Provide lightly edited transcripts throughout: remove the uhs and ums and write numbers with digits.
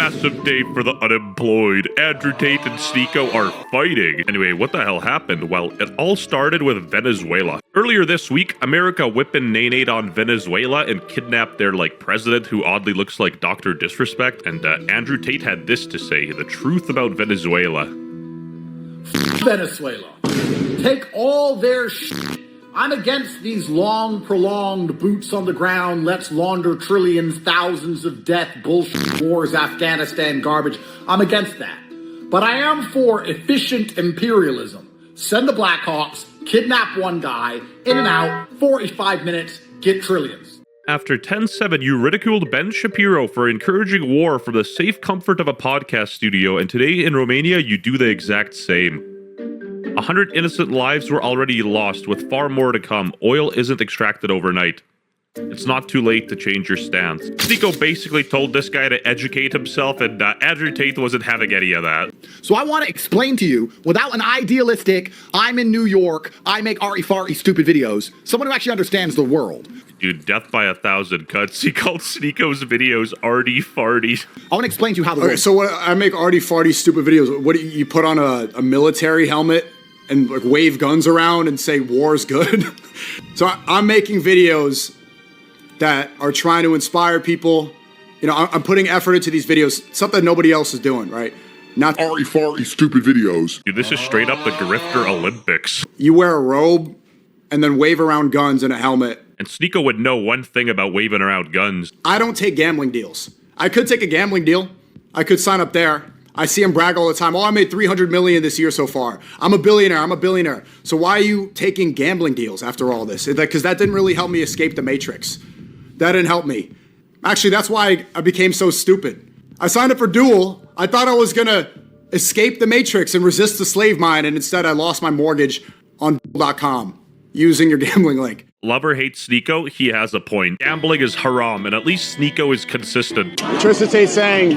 massive day for the unemployed. Andrew Tate and Sneeko are fighting. Anyway, what the hell happened? Well, it all started with Venezuela. Earlier this week, America whipping nay-nayed on Venezuela and kidnapped their, president who oddly looks like Dr. Disrespect. And Andrew Tate had this to say, the truth about Venezuela. Venezuela. Take all their shit. I'm against these long, prolonged boots on the ground, let's launder trillions, thousands of death, bullshit wars, Afghanistan garbage. I'm against that. But I am for efficient imperialism. Send the Blackhawks, kidnap one guy, in and out, 45 minutes, get trillions. After 10-7, you ridiculed Ben Shapiro for encouraging war from the safe comfort of a podcast studio, and today in Romania, you do the exact same. 100 innocent lives were already lost, with far more to come. Oil isn't extracted overnight. It's not too late to change your stance. Sneeko basically told this guy to educate himself, and Andrew Tate wasn't having any of that. So I want to explain to you, without an idealistic, I'm in New York, I make arty-farty stupid videos, someone who actually understands the world. Dude, death by 1,000 cuts. He called Sneeko's videos arty-farty. I want to explain to you how the world... So what, I make arty-farty stupid videos. What do you put on a military helmet and wave guns around and say war's good? So I'm making videos that are trying to inspire people. You know, I'm putting effort into these videos, something nobody else is doing, right? Not arty-farty stupid videos. Dude, this is straight up the Grifter Olympics. You wear a robe and then wave around guns and a helmet. And Sneeko would know one thing about waving around guns. I don't take gambling deals. I could take a gambling deal. I could sign up there. I see him brag all the time. Oh, I made $300 million this year so far. I'm a billionaire. So why are you taking gambling deals after all this? Because that didn't really help me escape the Matrix. That didn't help me. Actually, that's why I became so stupid. I signed up for Duel. I thought I was going to escape the Matrix and resist the slave mine, and instead I lost my mortgage on Duel.com using your gambling link. Lover hates Sneeko, he has a point. Gambling is haram, and at least Sneeko is consistent. Tristan Tate saying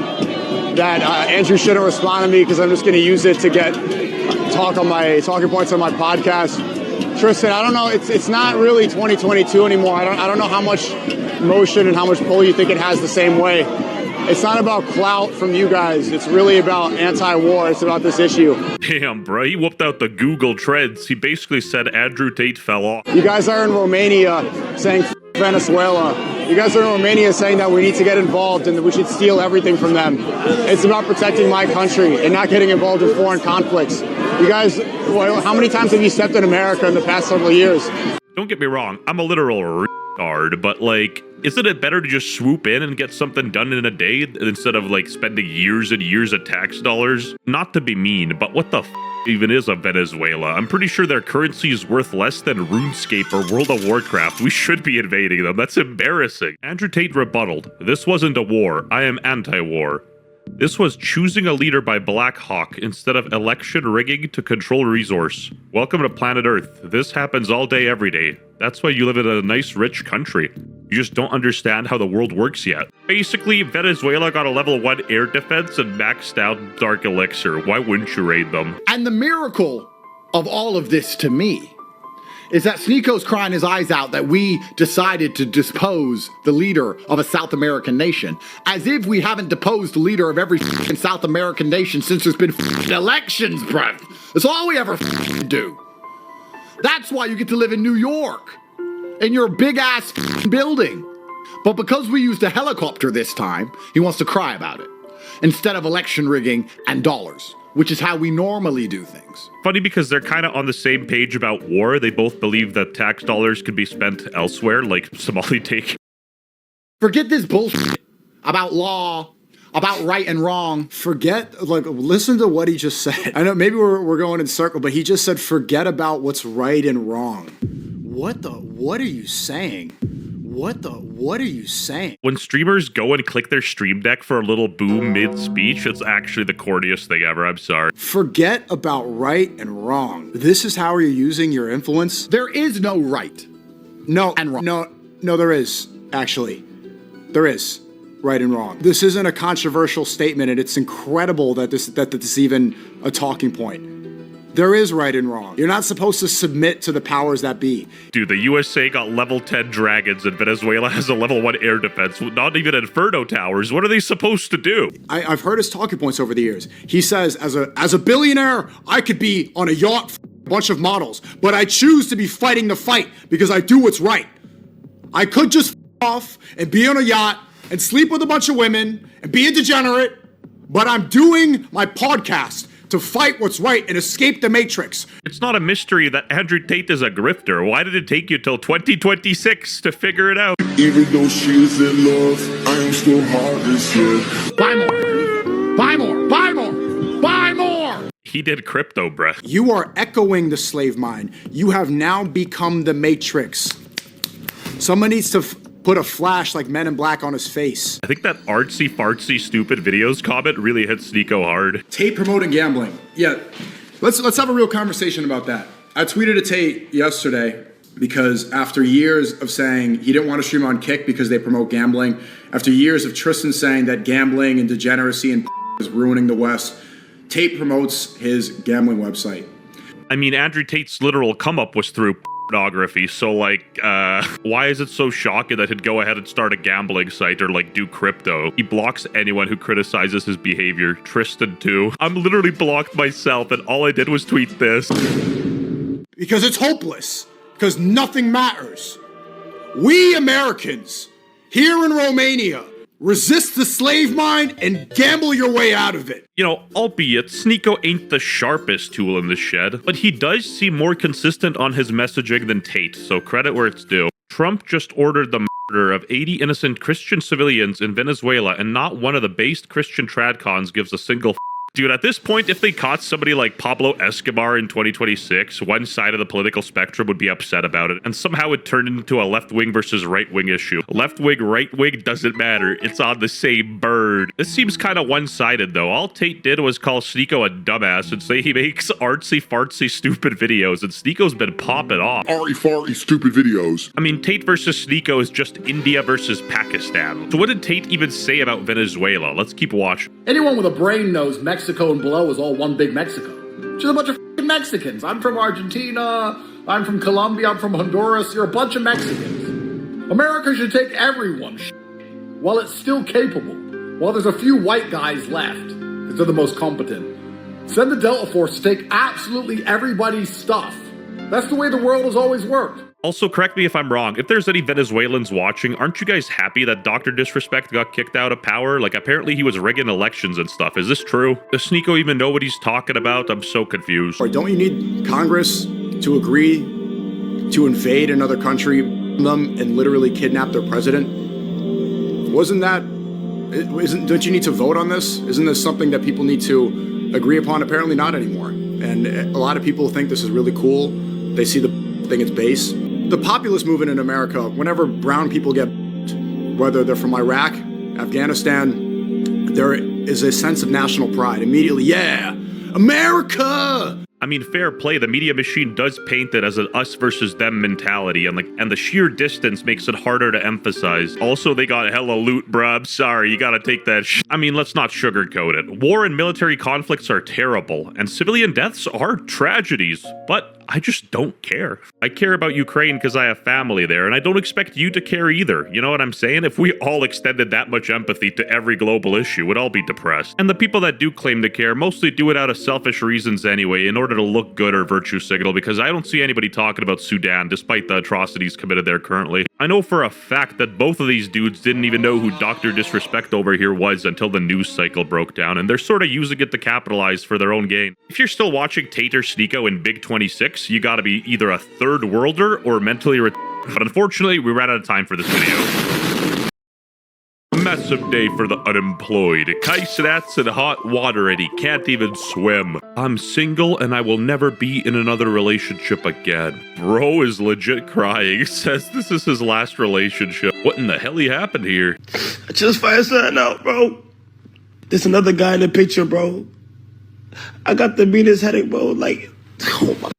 that Andrew shouldn't respond to me because I'm just going to use it to get talking points on my podcast. Tristan, I don't know. It's not really 2022 anymore. I don't know how much motion and how much pull you think it has the same way. It's not about clout from you guys. It's really about anti-war. It's about this issue. Damn, bro. He whooped out the Google Trends. He basically said Andrew Tate fell off. You guys are in Romania saying Venezuela. You guys are in Romania saying that we need to get involved and that we should steal everything from them. It's about protecting my country and not getting involved in foreign conflicts. You guys, how many times have you stepped in America in the past several years? Don't get me wrong. I'm a literal retard, but isn't it better to just swoop in and get something done in a day instead of spending years and years of tax dollars? Not to be mean, but what the even is a Venezuela? I'm pretty sure their currency is worth less than RuneScape or World of Warcraft. We should be invading them. That's embarrassing. Andrew Tate rebutted. This wasn't a war. I am anti-war. This was choosing a leader by Black Hawk instead of election rigging to control resource. Welcome to planet Earth. This happens all day, every day. That's why you live in a nice, rich country. You just don't understand how the world works yet. Basically, Venezuela got a level 1 air defense and maxed out Dark Elixir. Why wouldn't you raid them? And the miracle of all of this to me is that Sneeko's crying his eyes out that we decided to depose the leader of a South American nation. As if we haven't deposed the leader of every South American nation since there's been elections, bruv. That's all we ever do. That's why you get to live in New York, in your big-ass building. But because we used a helicopter this time, he wants to cry about it, instead of election rigging and dollars, which is how we normally do things. Funny because they're kind of on the same page about war. They both believe that tax dollars could be spent elsewhere, like Somali take. Forget this bullshit about law, about right and wrong. Listen to what he just said. I know maybe we're going in circle, but he just said forget about what's right and wrong. What are you saying? What are you saying? When streamers go and click their stream deck for a little boom mid-speech, it's actually the corniest thing ever. I'm sorry. Forget about right and wrong. This is how you're using your influence? There is no right. No, and wrong. No, there is, actually. There is right and wrong. This isn't a controversial statement, and it's incredible that this is even a talking point. There is right and wrong. You're not supposed to submit to the powers that be. Dude, the USA got level 10 dragons and Venezuela has a level 1 air defense. Not even Inferno towers. What are they supposed to do? I've heard his talking points over the years. He says, as a billionaire, I could be on a yacht, a bunch of models, but I choose to be fighting the fight because I do what's right. I could just off and be on a yacht and sleep with a bunch of women and be a degenerate, but I'm doing my podcast to fight what's right and escape the Matrix. It's not a mystery that Andrew Tate is a grifter. Why did it take you till 2026 to figure it out? Even though she is in love, I am still hard as shit. Buy more. Buy more. Buy more. Buy more. He did crypto breath. You are echoing the slave mind. You have now become the Matrix. Someone needs to put a flash like Men in Black on his face. I think that artsy fartsy stupid videos comment really hit Sneeko hard. Tate promoting gambling. Yeah, let's have a real conversation about that. I tweeted at Tate yesterday because after years of saying he didn't want to stream on Kick because they promote gambling, after years of Tristan saying that gambling and degeneracy and is ruining the West, Tate promotes his gambling website. I mean, Andrew Tate's literal come up was through pornography, so like, why is it so shocking that he'd go ahead and start a gambling site or like do crypto? He blocks anyone who criticizes his behavior. Tristan too. I'm literally blocked myself and all I did was tweet this. Because it's hopeless. Because nothing matters. We Americans, here in Romania, resist the slave mind and gamble your way out of it. You know, albeit Sneeko ain't the sharpest tool in the shed, but he does seem more consistent on his messaging than Tate, so credit where it's due. Trump just ordered the murder of 80 innocent Christian civilians in Venezuela, and not one of the based Christian tradcons gives a single Dude, at this point, if they caught somebody like Pablo Escobar in 2026, one side of the political spectrum would be upset about it, and somehow it turned into a left-wing versus right-wing issue. Left-wing, right-wing doesn't matter. It's on the same bird. This seems kind of one-sided, though. All Tate did was call Sneeko a dumbass and say he makes artsy-fartsy stupid videos, and Sneeko's been popping off. Arty-farty stupid videos. I mean, Tate versus Sneeko is just India versus Pakistan. So what did Tate even say about Venezuela? Let's keep watching. Anyone with a brain knows Mexico and below is all one big Mexico. Just a bunch of f***ing Mexicans. I'm from Argentina. I'm from Colombia. I'm from Honduras. You're a bunch of Mexicans. America should take everyone's shit while it's still capable. While there's a few white guys left, because they're the most competent. Send the Delta Force to take absolutely everybody's stuff. That's the way the world has always worked. Also, correct me if I'm wrong, if there's any Venezuelans watching, aren't you guys happy that Dr. Disrespect got kicked out of power? Like, apparently he was rigging elections and stuff. Is this true? Does Sneeko even know what he's talking about? I'm so confused. Or don't you need Congress to agree to invade another country, them, and literally kidnap their president? Don't you need to vote on this? Isn't this something that people need to agree upon? Apparently not anymore. And a lot of people think this is really cool. They see the thing it's base. The populist movement in America, whenever brown people get, whether they're from Iraq, Afghanistan, there is a sense of national pride. Immediately, yeah, America! I mean, fair play, the media machine does paint it as an us versus them mentality, and the sheer distance makes it harder to emphasize. Also, they got hella loot, bruh. I'm sorry, you gotta take that I mean, let's not sugarcoat it. War and military conflicts are terrible, and civilian deaths are tragedies, but I just don't care. I care about Ukraine because I have family there, and I don't expect you to care either. You know what I'm saying? If we all extended that much empathy to every global issue, we'd all be depressed. And the people that do claim to care mostly do it out of selfish reasons anyway, in order to look good or virtue signal, because I don't see anybody talking about Sudan, despite the atrocities committed there currently. I know for a fact that both of these dudes didn't even know who Dr. Disrespect over here was until the news cycle broke down, and they're sort of using it to capitalize for their own gain. If you're still watching Tate or Sneeko in Big 26, you gotta be either a third worlder or mentally retarded. But unfortunately, we ran out of time for this video. Massive day for the unemployed. Kai's that's in hot water and he can't even swim. I'm single and I will never be in another relationship again. Bro is legit crying. Says this is his last relationship. What in the hell happened here? I just found something out, bro. There's another guy in the picture, bro. I got the meanest headache, bro. Like,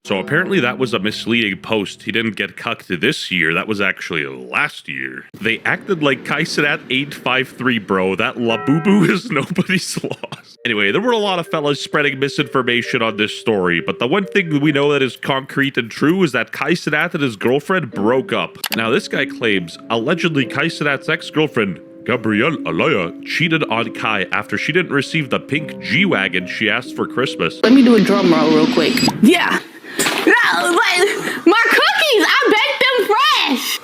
So apparently that was a misleading post. He didn't get cucked this year. That was actually last year. They acted like Kai Cenat 853, bro. That Labubu is nobody's loss. Anyway, there were a lot of fellas spreading misinformation on this story, but the one thing we know that is concrete and true is that Kai Cenat and his girlfriend broke up. Now this guy claims, allegedly Kai Cenat's ex-girlfriend, Gabrielle Alaya, cheated on Kai after she didn't receive the pink G-Wagon she asked for Christmas. Let me do a drum roll real quick. Yeah. No, but my cookies, I baked them fresh.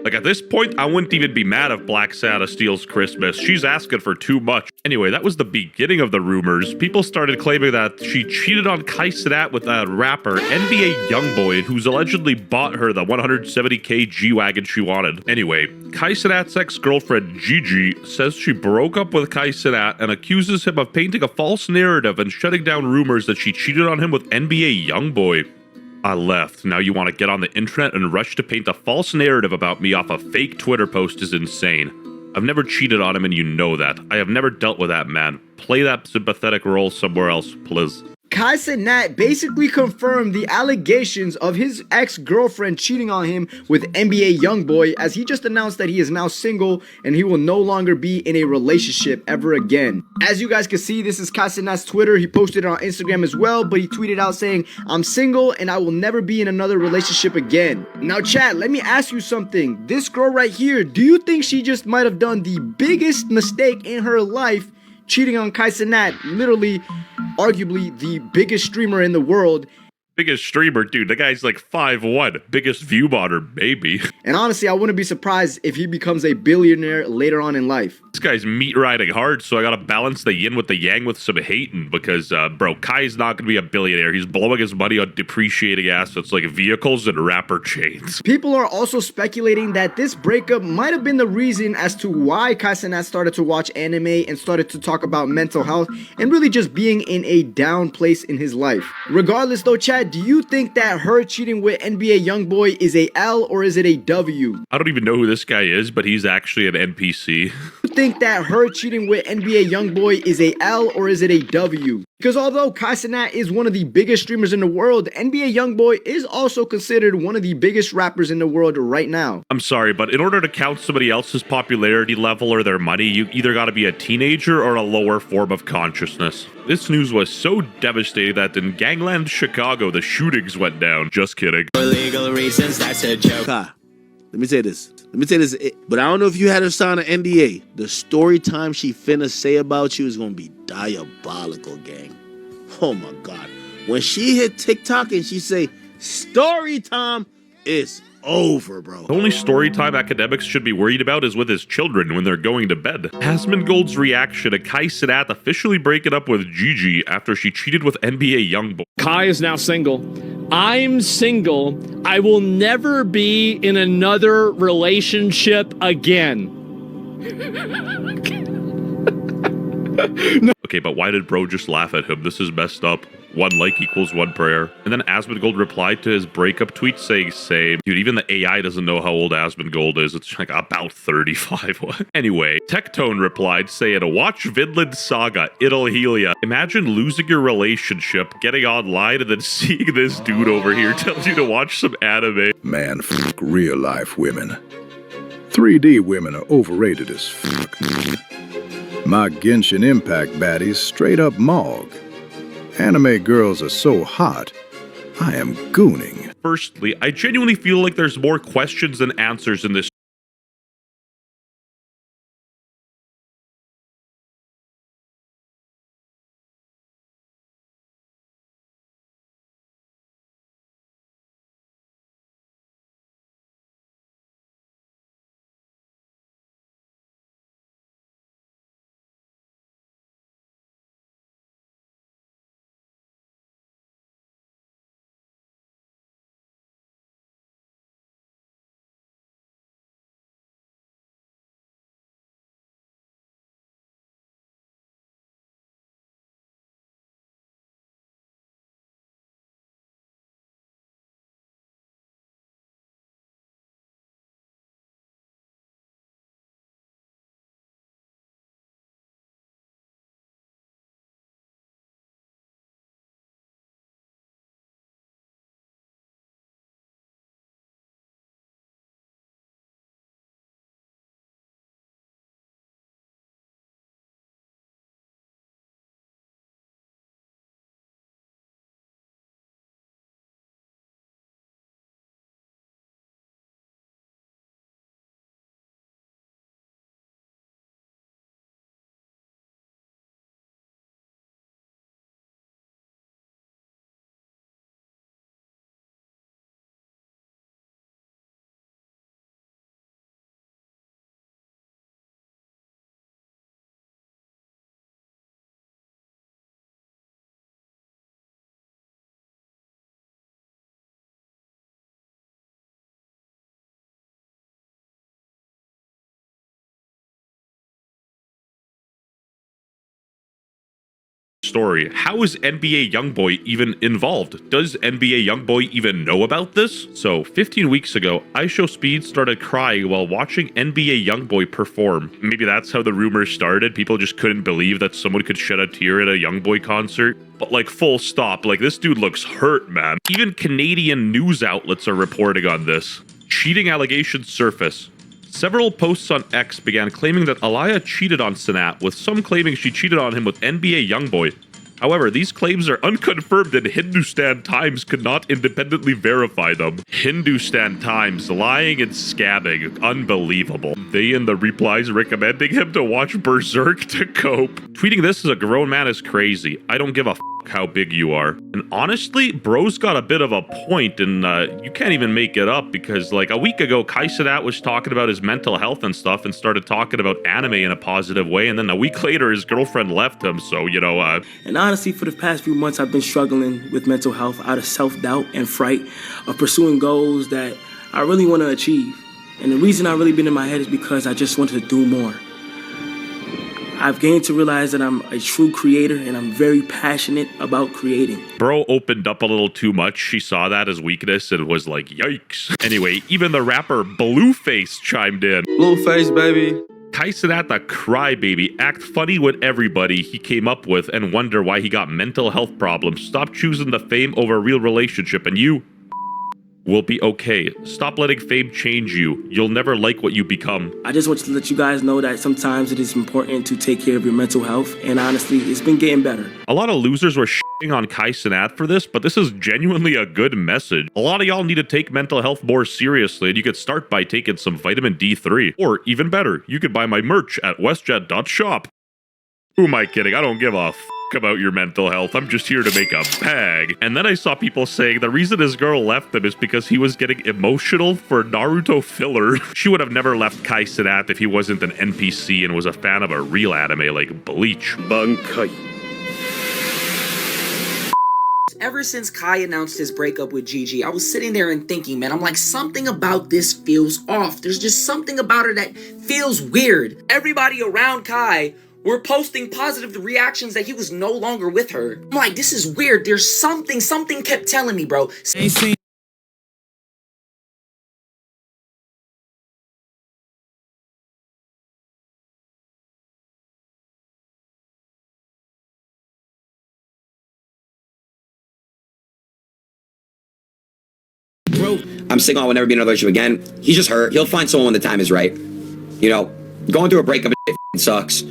Like at this point, I wouldn't even be mad if Black Santa steals Christmas. She's asking for too much. Anyway, that was the beginning of the rumors. People started claiming that she cheated on Kai Cenat with a rapper, NBA Youngboy, who's allegedly bought her the 170k G-Wagon she wanted. Anyway, Kai Cenat's ex-girlfriend, Gigi, says she broke up with Kai Cenat and accuses him of painting a false narrative and shutting down rumors that she cheated on him with NBA Youngboy. I left. Now you want to get on the internet and rush to paint a false narrative about me off a fake Twitter post is insane. I've never cheated on him and you know that. I have never dealt with that man. Play that sympathetic role somewhere else, please. Kai Cenat basically confirmed the allegations of his ex-girlfriend cheating on him with NBA Youngboy, as he just announced that he is now single and he will no longer be in a relationship ever again. As you guys can see, this is Kai Cenat's Twitter. He posted it on Instagram as well, but he tweeted out saying, "I'm single and I will never be in another relationship again." Now chat, let me ask you something. This girl right here, do you think she just might have done the biggest mistake in her life, cheating on Kai Cenat, literally, arguably the biggest streamer in the world? Biggest streamer, dude. The guy's like 5'1", biggest view modder, baby. And honestly, I wouldn't be surprised if he becomes a billionaire later on in life. This guy's meat riding hard, so I gotta balance the yin with the yang with some hating because, bro, Kai's not gonna be a billionaire. He's blowing his money on depreciating assets like vehicles and rapper chains. People are also speculating that this breakup might have been the reason as to why Kai Cenat started to watch anime and started to talk about mental health and really just being in a down place in his life. Regardless though, chat, do you think that her cheating with NBA Youngboy is a L or is it a W? I don't even know who this guy is, but he's actually an NPC. You think that her cheating with NBA Youngboy is a L or is it a W? Because although Kai Cenat is one of the biggest streamers in the world, NBA Youngboy is also considered one of the biggest rappers in the world right now. I'm sorry, but in order to count somebody else's popularity level or their money, you either gotta be a teenager or a lower form of consciousness. This news was so devastating that in Gangland, Chicago, the shootings went down. Just kidding. For legal reasons, that's a joke. Let me say this. But I don't know if you had her sign an NDA. The story time she finna say about you is gonna be diabolical, gang. Oh my God. When she hit TikTok and she say, story time, it's over, bro. The only storytime academics should be worried about is with his children when they're going to bed. Asmongold's reaction to Kai Cenat officially breaking up with Gigi after she cheated with NBA Youngboy. Kai is now single. I'm single. I will never be in another relationship again. Okay, but why did bro just laugh at him? This is messed up. 1 like equals 1 prayer. And then Asmongold replied to his breakup tweet saying same. Dude, even the AI doesn't know how old Asmongold is. It's like about 35. Anyway, Tectone replied saying, watch Vinland Saga, it'll heal ya. Imagine losing your relationship, getting online, and then seeing this dude over here tells you to watch some anime. Man, fuck real life women. 3D women are overrated as fuck. My Genshin Impact baddies straight up Mog. Anime girls are so hot, I am gooning. Firstly, I genuinely feel like there's more questions than answers in this story. How is NBA Youngboy even involved? Does NBA Youngboy even know about this? So 15 weeks ago, IShowSpeed started crying while watching NBA Youngboy perform. Maybe that's how the rumor started. People just couldn't believe that someone could shed a tear at a Youngboy concert. But like full stop, like this dude looks hurt, man. Even Canadian news outlets are reporting on this. Cheating allegations surface. Several posts on X began claiming that Aliyah cheated on Sanat, with some claiming she cheated on him with NBA Youngboy. However, these claims are unconfirmed and Hindustan Times could not independently verify them. Hindustan Times lying and scamming. Unbelievable. They in the replies recommending him to watch Berserk to cope. Tweeting this as a grown man is crazy. I don't give a how big you are. And honestly, bro's got a bit of a point, and you can't even make it up, because like a week ago, Kai Cenat was talking about his mental health and stuff and started talking about anime in a positive way, and then a week later his girlfriend left him, so you know And honestly, for the past few months I've been struggling with mental health out of self-doubt and fright of pursuing goals that I really want to achieve. And the reason I've really been in my head is because I just wanted to do more. I've gained to realize that I'm a true creator and I'm very passionate about creating. Bro opened up a little too much. She saw that as weakness and was like, yikes. Anyway, even the rapper Blueface chimed in. Blueface, baby. Kai Cenat, the crybaby, act funny with everybody he came up with and wonder why he got mental health problems. Stop choosing the fame over a real relationship, and you will be okay. Stop letting fame change you. You'll never like what you become. I just want to let you guys know that sometimes it is important to take care of your mental health, and honestly, it's been getting better. A lot of losers were shitting on Kai Cenat for this, but this is genuinely a good message. A lot of y'all need to take mental health more seriously, and you could start by taking some vitamin D3. Or even better, you could buy my merch at WestJet.shop. Who am I kidding? I don't give a about your mental health. I'm just here to make a bag. And then I saw people saying the reason his girl left him is because he was getting emotional for Naruto filler. She would have never left Kai Cenat if he wasn't an NPC and was a fan of a real anime like Bleach. Bankai. Ever since Kai announced his breakup with Gigi, I was sitting there and thinking, man, I'm like, something about this feels off. There's just something about her that feels weird. Everybody around Kai were posting positive reactions that he was no longer with her. I'm like, this is weird. There's something kept telling me, bro. Bro, I'm single, I will never be in a relationship again. He's just hurt. He'll find someone when the time is right. You know, going through a breakup sucks.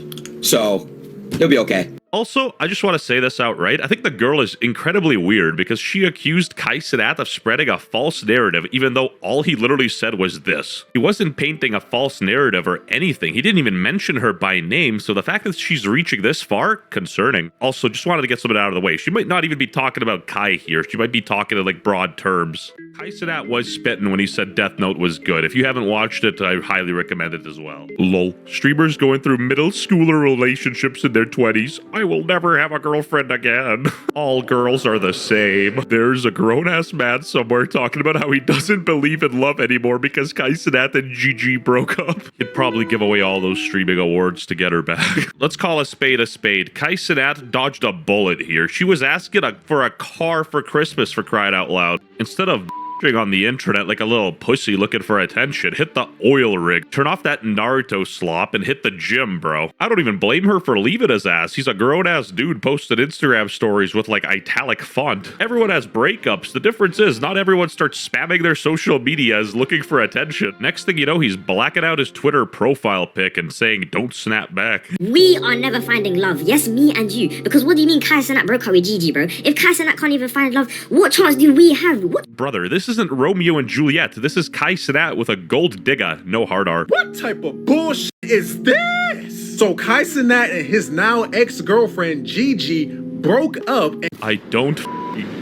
So, he'll be okay. Also, I just want to say this outright. I think the girl is incredibly weird because she accused Kai Cenat of spreading a false narrative, even though all he literally said was this. He wasn't painting a false narrative or anything. He didn't even mention her by name, so the fact that she's reaching this far, concerning. Also, just wanted to get something out of the way. She might not even be talking about Kai here. She might be talking in like broad terms. Kai Cenat was spitting when he said Death Note was good. If you haven't watched it, I highly recommend it as well. Lol. Streamers going through middle schooler relationships in their 20s. I will never have a girlfriend again. All girls are the same. There's a grown-ass man somewhere talking about how he doesn't believe in love anymore because Kai Cenat and Gigi broke up. He'd probably give away all those streaming awards to get her back. Let's call a spade a spade. Kai Cenat dodged a bullet here. She was asking for a car for Christmas, for crying out loud. Instead of on the internet like a little pussy looking for attention, hit the oil rig, turn off that Naruto slop, and hit the gym, bro. I don't even blame her for leaving his ass. He's a grown-ass dude posting Instagram stories with like italic font. Everyone has breakups. The difference is not everyone starts spamming their social medias looking for attention. Next thing you know, he's blacking out his Twitter profile pic and saying, don't snap back. We are never finding love. Yes, me and you. Because what do you mean Kai Cenat broke up with Gigi, bro? If Kai Cenat can't even find love, what chance do we have? What? Brother, this isn't Romeo and Juliet. This is Kai Cenat with a gold digger. No hard R. What type of bullshit is this? So Kai Cenat and his now ex-girlfriend Gigi broke up and I don't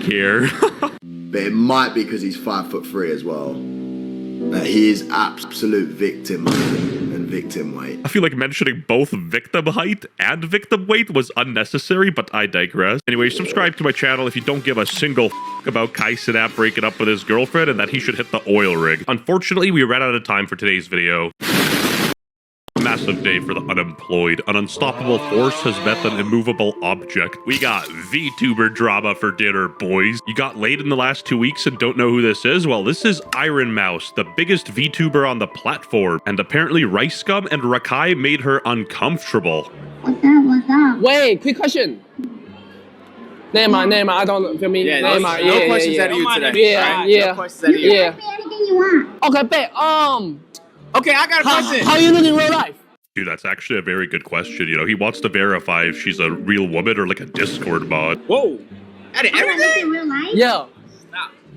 care. But it might be because he's 5'3" as well. He is absolute victim and victim weight. I feel like mentioning both victim height and victim weight was unnecessary, but I digress. Anyway, subscribe to my channel if you don't give a single about Kai Cenat breaking up with his girlfriend and that he should hit the oil rig. Unfortunately, we ran out of time for today's video. massive day for the unemployed. An unstoppable force has met an immovable object. We got VTuber drama for dinner, boys. You got laid in the last 2 weeks and don't know who this is? Well, this is Iron Mouse, the biggest VTuber on the platform. And apparently Rice Scum and Rakai made her uncomfortable. What's up? Wait, quick question. Neymar, I don't feel me. Yeah, Neymar, no questions out of you today. Yeah. No questions out of you. Ask me anything you want. Okay, bet. Okay, I got a question. How you look in real life? Dude, that's actually a very good question. You know, he wants to verify if she's a real woman or like a Discord mod. Whoa. Out of I look in everything? real life. Yeah.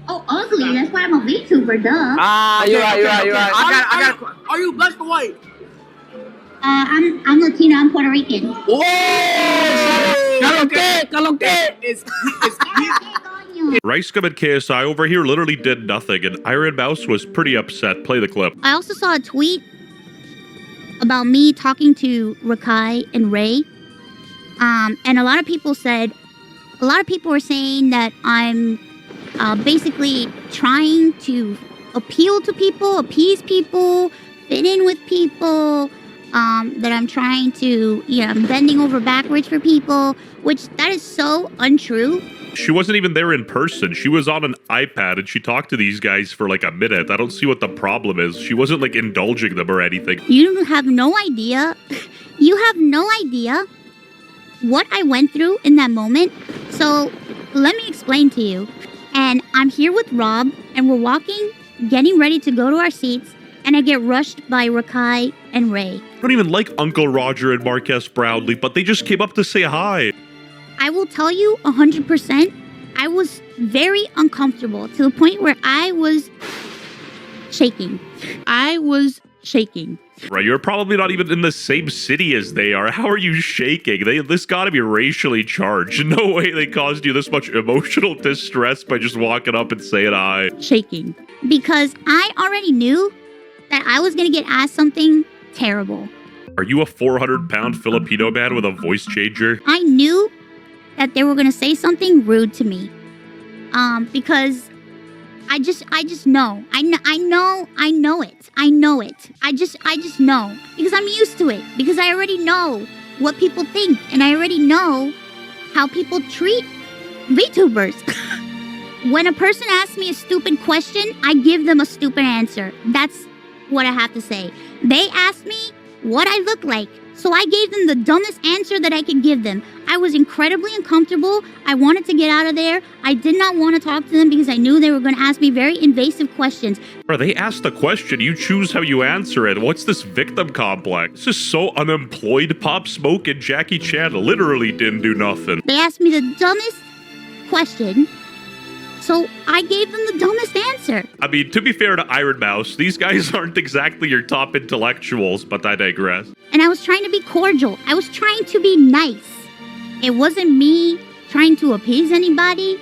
Oh, ugly. That's why I'm a VTuber, duh. You're right. I got a question. Are you black or white? I'm Latino. I'm Puerto Rican. Whoa! Caloque. Rice Scum and KSI over here literally did nothing, and Iron Mouse was pretty upset. Play the clip. I also saw a tweet about me talking to Rakai and Ray. And a lot of people were saying that I'm basically trying to appeal to people, appease people, fit in with people, that I'm trying to, I'm bending over backwards for people, which that is so untrue. She wasn't even there in person. She was on an iPad and she talked to these guys for like a minute. I don't see what the problem is. She wasn't like indulging them or anything. You have no idea. You have no idea what I went through in that moment. So let me explain to you. And I'm here with Rob and we're walking, getting ready to go to our seats. And I get rushed by Rakai and Ray. I don't even like Uncle Roger and Marquez Brownlee, but they just came up to say hi. I will tell you 100%, I was very uncomfortable to the point where I was shaking. Right, you're probably not even in the same city as they are. How are you shaking? This gotta be racially charged. No way they caused you this much emotional distress by just walking up and saying hi. Shaking. Because I already knew that I was going to get asked something terrible. Are you a 400-pound Filipino man with a voice changer? I knew that they were going to say something rude to me. Because I just know. I know it. I just know. Because I'm used to it. Because I already know what people think. And I already know how people treat VTubers. When a person asks me a stupid question, I give them a stupid answer. That's what I have to say. They asked me what I look like, so I gave them the dumbest answer that I could give them. I was incredibly uncomfortable. I wanted to get out of there. I did not want to talk to them because I knew they were going to ask me very invasive questions. Bro, they asked a question. You choose how you answer it. What's this victim complex? This is so unemployed. Pop Smoke and Jackie Chan literally didn't do nothing. They asked me the dumbest question, so I gave them the dumbest answer. I mean, to be fair to Iron Mouse, these guys aren't exactly your top intellectuals, but I digress. And I was trying to be cordial. I was trying to be nice. It wasn't me trying to appease anybody.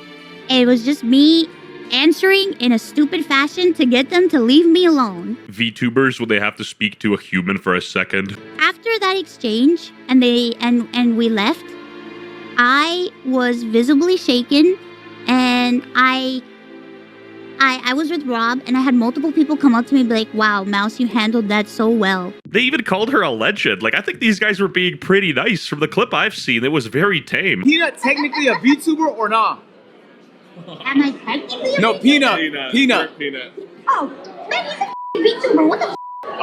It was just me answering in a stupid fashion to get them to leave me alone. VTubers, when they have to speak to a human for a second. After that exchange, and we left, I was visibly shaken. And I was with Rob, and I had multiple people come up to me and be like, wow, Mouse, you handled that so well. They even called her a legend. Like, I think these guys were being pretty nice. From the clip I've seen, it was very tame. Peanut technically a VTuber or not? Am I technically a No, VTuber? Peanut. Oh, man, he's a VTuber. What the f?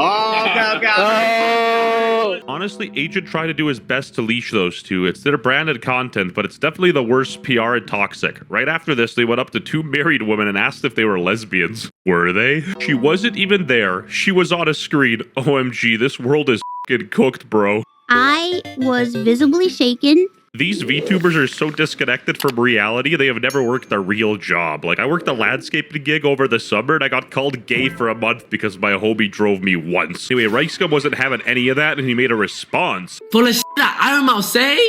Oh, okay. Honestly, Agent tried to do his best to leash those two. It's their branded content, but it's definitely the worst PR and toxic. Right after this, they went up to two married women and asked if they were lesbians. Were they? She wasn't even there. She was on a screen. OMG, this world is f***ing cooked, bro. I was visibly shaken. These VTubers are so disconnected from reality, they have never worked a real job. Like, I worked a landscaping gig over the summer, and I got called gay for a month because my homie drove me once. Anyway, Rice Scum wasn't having any of that, and he made a response. For the shit that Iron Mouse say,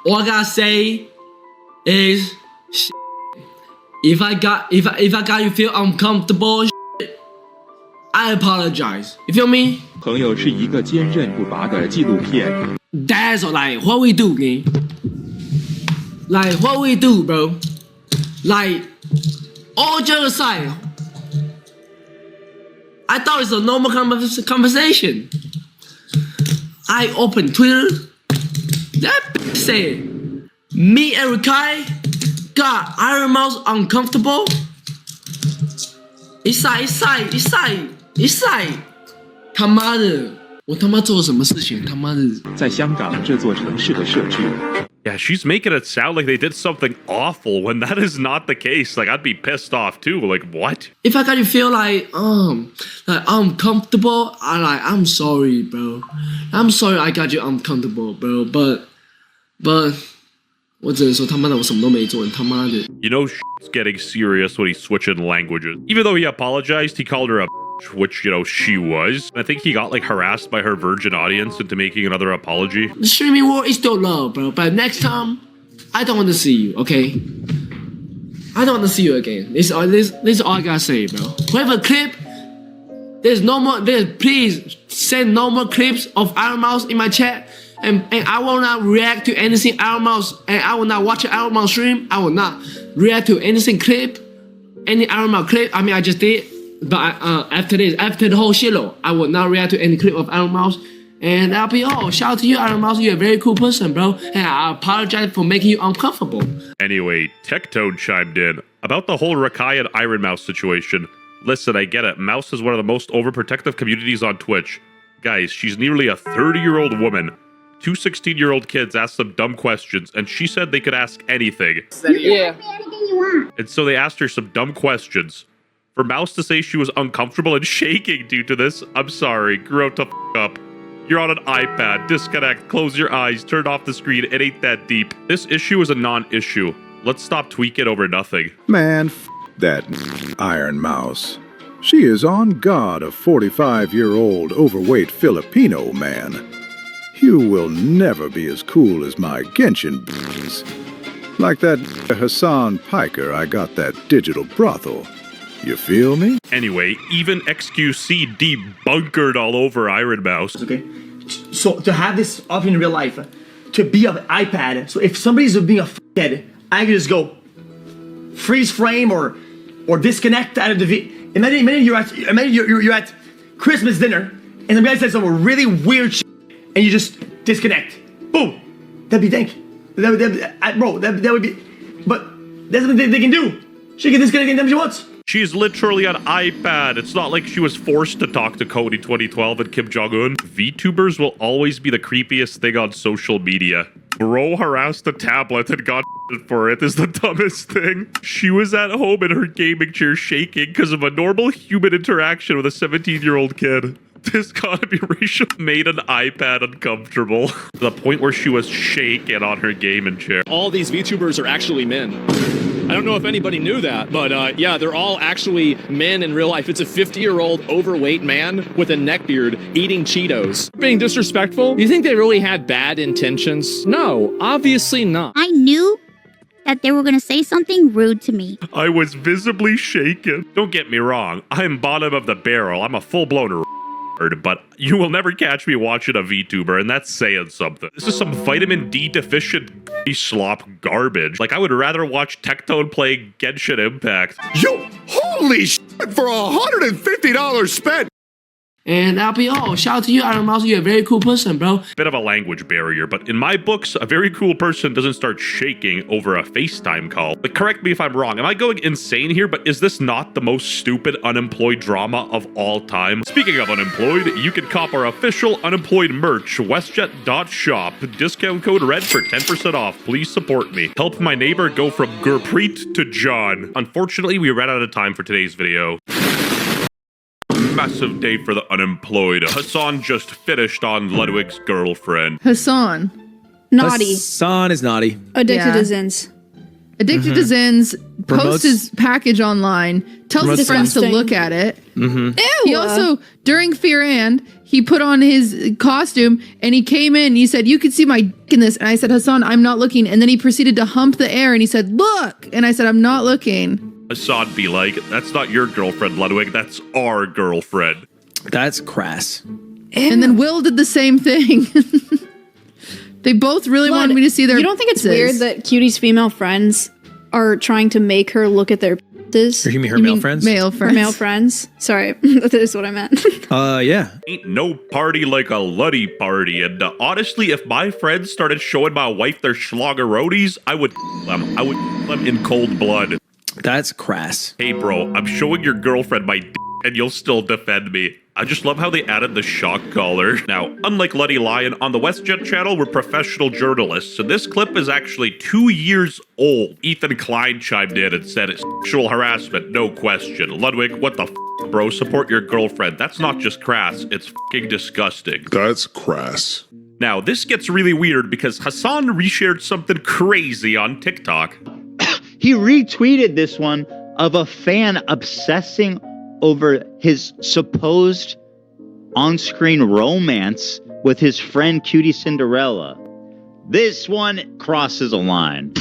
all I gotta say is, shit. If I got you feel uncomfortable, shit, I apologize. You feel me? 朋友是一个坚韧不拔的纪录片。 That's like what we do, man. Like what we do, bro. Like all jokes aside, I thought it's a normal conversation. I open Twitter. That say, me and Kai got Iron Mouse uncomfortable. East side， 他妈的，我他妈做了什么事情？他妈的，在香港这座城市的设置。Yeah, she's making it sound like they did something awful when that is not the case. Like, I'd be pissed off too. Like, what? If I got you feel like uncomfortable, I'm sorry, bro. I'm sorry I got you uncomfortable, bro. But 我只能说他妈的我什么都没做，你他妈的。You know, shit's getting serious when he's switching languages. Even though he apologized, he called her a bitch, which, you know, she was. I think he got, like, harassed by her virgin audience into making another apology. The streaming war is still low, bro. But next time, I don't want to see you, okay? I don't want to see you again. This is all I gotta say, bro. Whoever clip, there's no more. Please send no more clips of Iron Mouse in my chat. And I will not react to anything Iron Mouse, and I will not watch an Iron Mouse stream. I will not react to anything clip, any Iron Mouse clip. I mean, I just did, but after the whole shitload, I will not react to any clip of Iron Mouse. And that'll be all. Shout out to you, Iron Mouse. You're a very cool person, bro. And I apologize for making you uncomfortable. Anyway, Tectone chimed in about the whole Rakai and Iron Mouse situation. Listen, I get it. Mouse is one of the most overprotective communities on Twitch. Guys, she's nearly a 30-year-old woman. Two 16-year-old kids asked some dumb questions, and she said they could ask anything. Yeah. Anything you want. And so they asked her some dumb questions. For Mouse to say she was uncomfortable and shaking due to this, I'm sorry, grow to f*** up. You're on an iPad, disconnect, close your eyes, turn off the screen, it ain't that deep. This issue is a non-issue. Let's stop tweaking over nothing. Man, that Iron Mouse. She is on God, a 45-year-old overweight Filipino man. You will never be as cool as my Genshin b****s. Like that Hassan Piker, I got that digital brothel. You feel me? Anyway, even XQC debunkered all over Iron Mouse. Okay, so to have this up in real life, to be on an iPad, so if somebody's being a f***head, I can just go freeze frame or disconnect out of the video. Imagine you're at Christmas dinner and the guy says some really weird shit and you just disconnect. Boom. That'd be dank. That would be. But that's what they can do. She can disconnect anytime she wants. She's literally on iPad. It's not like she was forced to talk to Cody 2012 and Kim Jong-un. VTubers will always be the creepiest thing on social media. Bro harassed a tablet and got for it is the dumbest thing. She was at home in her gaming chair shaking because of a normal human interaction with a 17-year-old kid. This gotta be racial. Made an iPad uncomfortable. To the point where she was shaking on her gaming chair. All these VTubers are actually men. I don't know if anybody knew that, but yeah, they're all actually men in real life. It's a 50-year-old overweight man with a neckbeard eating Cheetos. Being disrespectful? Do you think they really had bad intentions? No, obviously not. I knew that they were going to say something rude to me. I was visibly shaken. Don't get me wrong. I'm bottom of the barrel. I'm a full-blown but you will never catch me watching a VTuber, and that's saying something. This is some vitamin D deficient slop garbage. Like, I would rather watch Tectone play Genshin Impact. Yo, holy shit, for $150 spent. And that'll be all. Shout out to you, Iron Mouse. You're a very cool person, bro. Bit of a language barrier, but in my books, a very cool person doesn't start shaking over a FaceTime call. But correct me if I'm wrong. Am I going insane here? But is this not the most stupid unemployed drama of all time? Speaking of unemployed, you can cop our official unemployed merch, WestJet.shop. Discount code RED for 10% off. Please support me. Help my neighbor go from Gurpreet to John. Unfortunately, we ran out of time for today's video. Massive day for the unemployed. Hassan just finished on Ludwig's girlfriend. Hassan. Naughty. Hassan is naughty. Addicted to Zins. Addicted to Zins. Posts his package online. Tells his friends to look at it. Mm-hmm. Ew. He also, during Fear and, he put on his costume and he came in and he said, "You can see my dick in this." And I said, "Hassan, I'm not looking." And then he proceeded to hump the air and he said, "Look." And I said, "I'm not looking." Hassan be like, "That's not your girlfriend, Ludwig. That's our girlfriend." That's crass. And then Will did the same thing. They both really wanted me to see their. You don't think it's weird that Cutie's female friends are trying to make her look at their This. Or you mean her male friends? Male friends. Male friends. Sorry, that is what I meant. Yeah. Ain't no party like a Luddy party, and honestly, if my friends started showing my wife their schlageroties, I would them. I would them in cold blood. That's crass. Hey bro, I'm showing your girlfriend my and you'll still defend me. I just love how they added the shock collar. Now, unlike Luddy Lion, on the WestJet channel, we're professional journalists, and this clip is actually 2 years old. Ethan Klein chimed in and said it's sexual harassment, no question. Ludwig, what the f, bro? Support your girlfriend. That's not just crass, it's f***ing disgusting. That's crass. Now, this gets really weird because Hassan reshared something crazy on TikTok. He retweeted this one of a fan obsessing over his supposed on-screen romance with his friend Cutie Cinderella. This one crosses a line.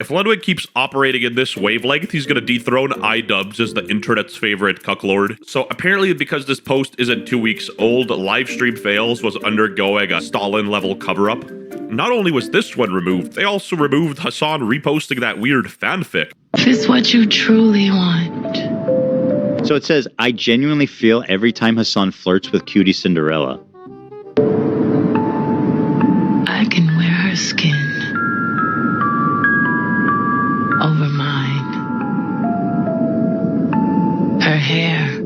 If Ludwig keeps operating in this wavelength, he's gonna dethrone iDubbbz as the internet's favorite cucklord. So apparently because this post isn't 2 weeks old, Livestream Fails was undergoing a Stalin-level cover-up. Not only was this one removed, they also removed Hassan reposting that weird fanfic. If it's what you truly want. So it says, I genuinely feel every time Hassan flirts with Cutie Cinderella. I can wear her skin over mine. Her hair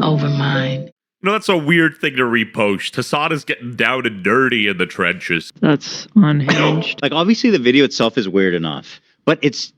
over mine. You know, that's a weird thing to repost. Hassan is getting down and dirty in the trenches. That's unhinged. Like, obviously the video itself is weird enough, but it's...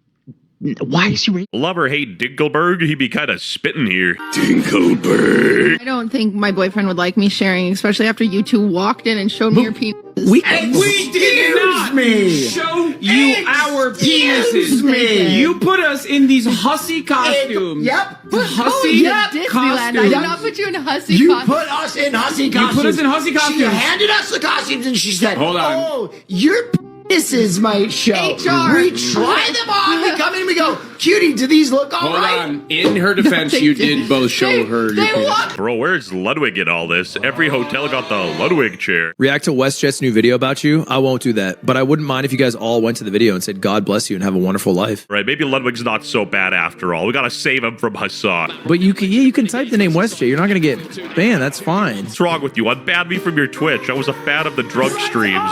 Why is he... Love or hate Dinkelberg, he be kind of spitting here. Dinkelberg. I don't think my boyfriend would like me sharing, especially after you two walked in and showed me your penis. We did not show you our penises. You put us in these hussy costumes. Hussy Disneyland. I costumes. did not put you in a hussy You costume. put us in hussy costumes. You put us in hussy costumes. She handed us the costumes and she said, Hold on. oh, your penises might show. HR. We try them on. We come in and we go, Cutie, do these look all Hold right? on. In her defense, you did both show her your penis. Bro, where's Ludwig in all this? Every hotel got the Ludwig chair. React to WestJet's new video about you? I won't do that, but I wouldn't mind if you guys all went to the video and said, God bless you and have a wonderful life. Right, maybe Ludwig's not so bad after all. We gotta save him from Hassan. But you can type the name WestJet. You're not gonna get banned. That's fine. What's wrong with you? Unban me from your Twitch. I was a fan of the drug streams.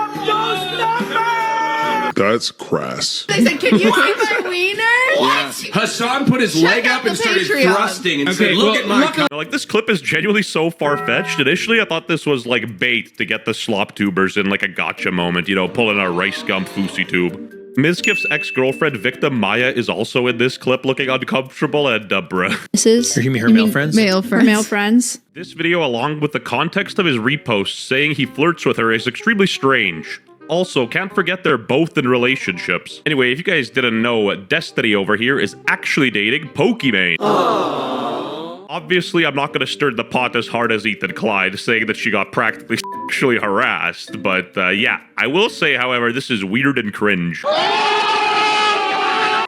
That's crass. They said, can you see my wiener? What? Hassan put his leg up and started thrusting and said, look at my cock. Like, this clip is genuinely so far-fetched. Initially, I thought this was like bait to get the slop tubers in like a gotcha moment, you know, pulling a rice gum fousey tube. Mizkif's ex-girlfriend, victim Maya, is also in this clip looking uncomfortable and bruh. This is. Or you mean her male friends? Male friends. Male friends. This video, along with the context of his repost saying he flirts with her, is extremely strange. Also, can't forget they're both in relationships. Anyway, if you guys didn't know, Destiny over here is actually dating Pokimane. Obviously, I'm not going to stir the pot as hard as Ethan Klein, saying that she got practically sexually harassed. But yeah, I will say, however, this is weird and cringe.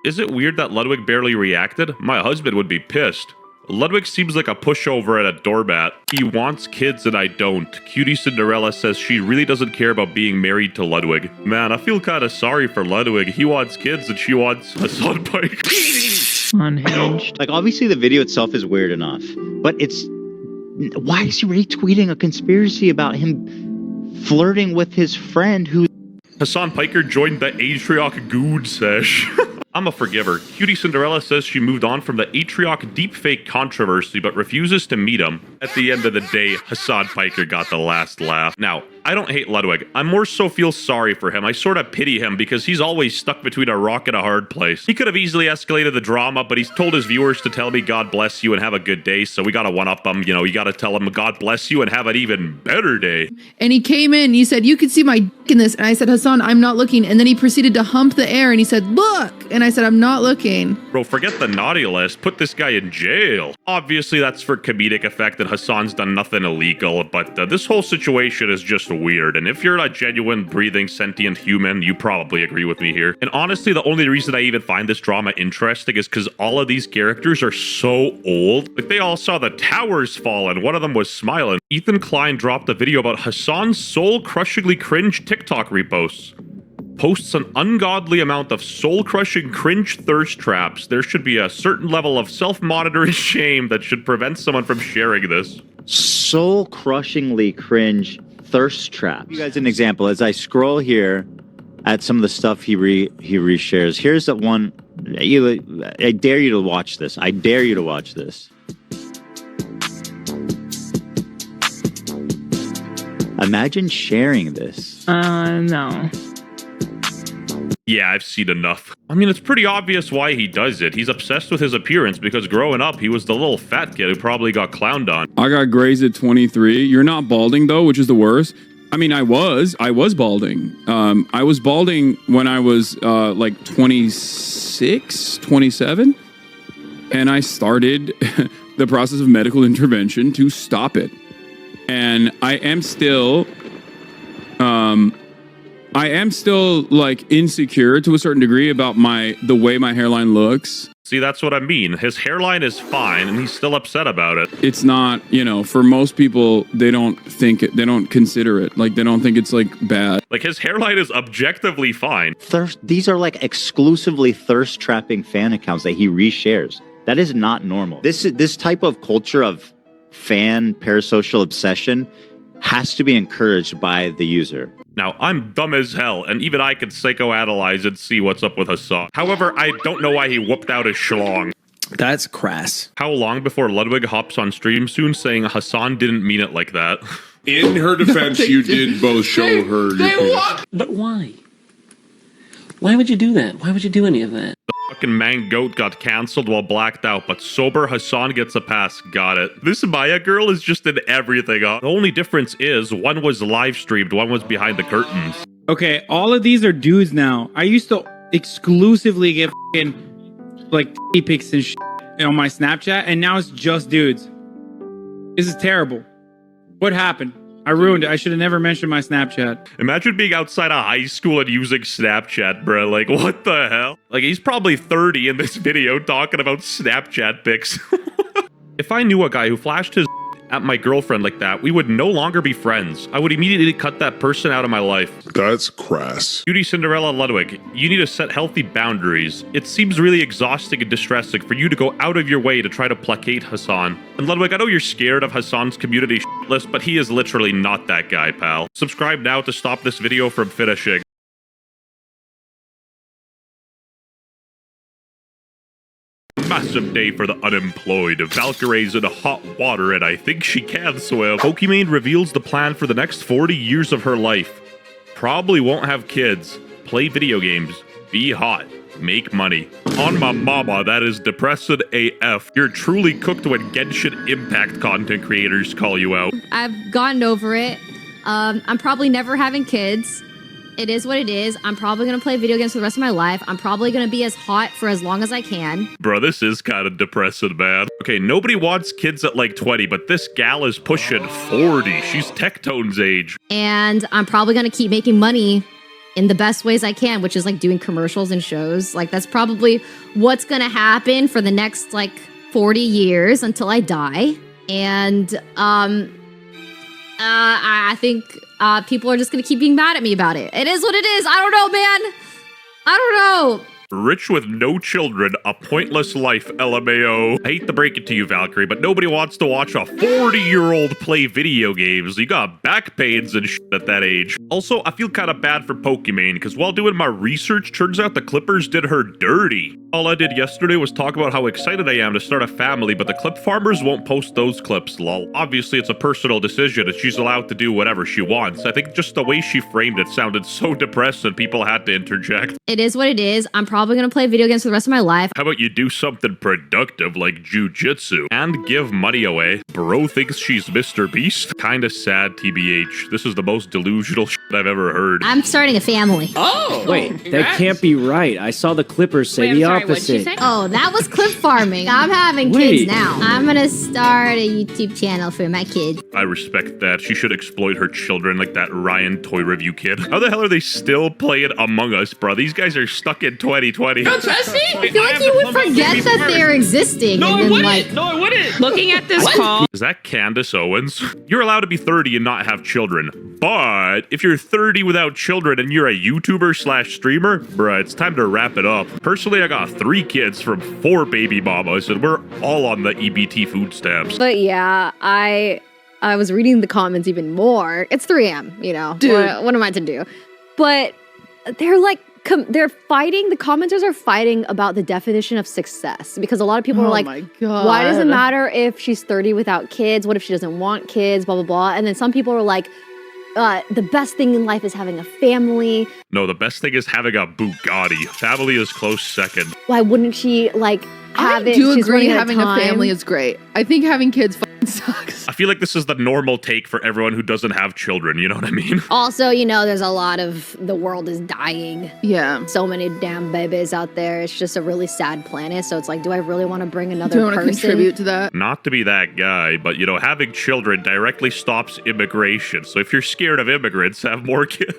Is it weird that Ludwig barely reacted? My husband would be pissed. Ludwig seems like a pushover and a doormat. He wants kids and I don't. Cutie Cinderella says she really doesn't care about being married to Ludwig. Man, I feel kind of sorry for Ludwig. He wants kids and she wants Hassan Pike. Unhinged. Like, obviously the video itself is weird enough, but it's... Why is he retweeting a conspiracy about him flirting with his friend who... Hassan Piker joined the Atrioc Good sesh. I'm a forgiver. Cutie Cinderella says she moved on from the Atrioc deepfake controversy but refuses to meet him. At the end of the day, Hassan Piker got the last laugh. Now, I don't hate Ludwig. I more so feel sorry for him. I sort of pity him because he's always stuck between a rock and a hard place. He could have easily escalated the drama, but he's told his viewers to tell me God bless you and have a good day, so we gotta one-up him. You know, you gotta tell him God bless you and have an even better day. And he came in and he said, you could see my dick in this. And I said, Hassan, I'm not looking. And then he proceeded to hump the air and he said, look. And I said, I'm not looking. Bro, forget the naughty list. Put this guy in jail. Obviously, that's for comedic effect and Hassan's done nothing illegal, but this whole situation is just weird. And if you're a genuine, breathing, sentient human, you probably agree with me here. And honestly, the only reason I even find this drama interesting is because all of these characters are so old. Like, they all saw the towers fall and one of them was smiling. Ethan Klein dropped a video about Hassan's soul-crushingly cringe TikTok reposts. posts an ungodly amount of soul-crushing cringe thirst traps. There should be a certain level of self-monitoring shame that should prevent someone from sharing this. Soul-crushingly cringe thirst traps. You guys an example as I scroll here at some of the stuff he reshares. Here's the one. I dare you to watch this. I dare you to watch this. Imagine sharing this. No. Yeah, I've seen enough. I mean, it's pretty obvious why he does it. He's obsessed with his appearance because growing up, he was the little fat kid who probably got clowned on. I got grazed at 23. You're not balding though, which is the worst. I mean, I was balding. I was balding when I was like 26, 27. And I started the process of medical intervention to stop it. And I am still like insecure to a certain degree about the way my hairline looks. See, that's what I mean. His hairline is fine and he's still upset about it. It's not, for most people, they don't consider it. Like, they don't think it's like bad. Like, his hairline is objectively fine. These are like exclusively thirst trapping fan accounts that he reshares. That is not normal. This type of culture of fan parasocial obsession has to be encouraged by the user. Now, I'm dumb as hell, and even I can psychoanalyze and see what's up with Hassan. However, I don't know why he whooped out his schlong. That's crass. How long before Ludwig hops on stream soon saying Hassan didn't mean it like that? In her defense, you did both show her your penis. But why? Why would you do that? Why would you do any of that? The fucking Mangoat got cancelled while blacked out, but sober Hassan gets a pass. Got it. This Maya girl is just in everything. The only difference is one was live streamed, one was behind the curtains. Okay, all of these are dudes now. I used to exclusively get fucking like pics and shit on my Snapchat, and now it's just dudes. This is terrible. What happened? I ruined it. I should have never mentioned my Snapchat. Imagine being outside of high school and using Snapchat, bro. Like, what the hell? Like, he's probably 30 in this video talking about Snapchat pics. If I knew a guy who flashed his at my girlfriend like that, we would no longer be friends. I would immediately cut that person out of my life. That's crass. Beauty Cinderella Ludwig, you need to set healthy boundaries. It seems really exhausting and distressing for you to go out of your way to try to placate Hassan. And Ludwig, I know you're scared of Hassan's community list, but he is literally not that guy, pal. Subscribe now to stop this video from finishing. Massive day for the unemployed. Valkyrie's in hot water and I think she can swim. Pokimane reveals the plan for the next 40 years of her life. Probably won't have kids. Play video games. Be hot. Make money. On my mama, that is depressing AF. You're truly cooked when Genshin Impact content creators call you out. I've gotten over it. I'm probably never having kids. It is what it is. I'm probably going to play video games for the rest of my life. I'm probably going to be as hot for as long as I can. Bro, this is kind of depressing, man. Okay, nobody wants kids at like 20, but this gal is pushing 40. She's Tectone's age. And I'm probably going to keep making money in the best ways I can, which is like doing commercials and shows. Like, that's probably what's going to happen for the next like 40 years until I die. And I think people are just going to keep being mad at me about it. It is what it is. I don't know, man. I don't know. Rich with no children, a pointless life, LMAO. I hate to break it to you, Valkyrie, but nobody wants to watch a 40-year-old play video games. You got back pains and shit at that age. Also, I feel kind of bad for Pokimane, because while doing my research, turns out the Clippers did her dirty. All I did yesterday was talk about how excited I am to start a family, but the clip farmers won't post those clips, lol. Obviously, it's a personal decision, and she's allowed to do whatever she wants. I think just the way she framed it sounded so depressing, people had to interject. It is what it is. I'm probably going to play video games for the rest of my life. How about you do something productive like jujitsu and give money away? Bro thinks she's Mr. Beast? Kinda sad, TBH. This is the most delusional shit I've ever heard. I'm starting a family. Oh! Wait, that can't be right. I saw the Clippers say the opposite. Oh, that was clip farming. I'm having kids now. I'm going to start a YouTube channel for my kids. I respect that. She should exploit her children like that Ryan toy review kid. How the hell are they still playing Among Us, bro? These guys are stuck in 20 2020. I feel like you would forget that they're existing. No, and I then, wouldn't. like, No, I wouldn't. Looking at this call. Is that Candace Owens? You're allowed to be 30 and not have children. But if you're 30 without children and you're a YouTuber/streamer, bruh, it's time to wrap it up. Personally, I got 3 kids from 4 baby mamas, and we're all on the EBT food stamps. but yeah, I was reading the comments even more. It's 3 a.m., you know. Dude. What am I to do? But they're like, they're fighting, the commenters are fighting about the definition of success because a lot of people are Oh like, my God. why does it matter if she's 30 without kids? What if she doesn't want kids? Blah, blah, blah. And then some people are like, the best thing in life is having a family. No, the best thing is having a Bugatti. Family is close second. Why wouldn't she like have I it? do She's agree running out of having a time. family is great. I think having kids fucking sucks. I feel like this is the normal take for everyone who doesn't have children, you know what I mean? Also, you know, there's a lot of the world is dying. Yeah. So many damn babies out there. It's just a really sad planet. So it's like, do I really want to bring Do another I want to person? contribute to that? Not to be that guy, but you know, having children directly stops immigration. So if you're scared of immigrants, have more kids.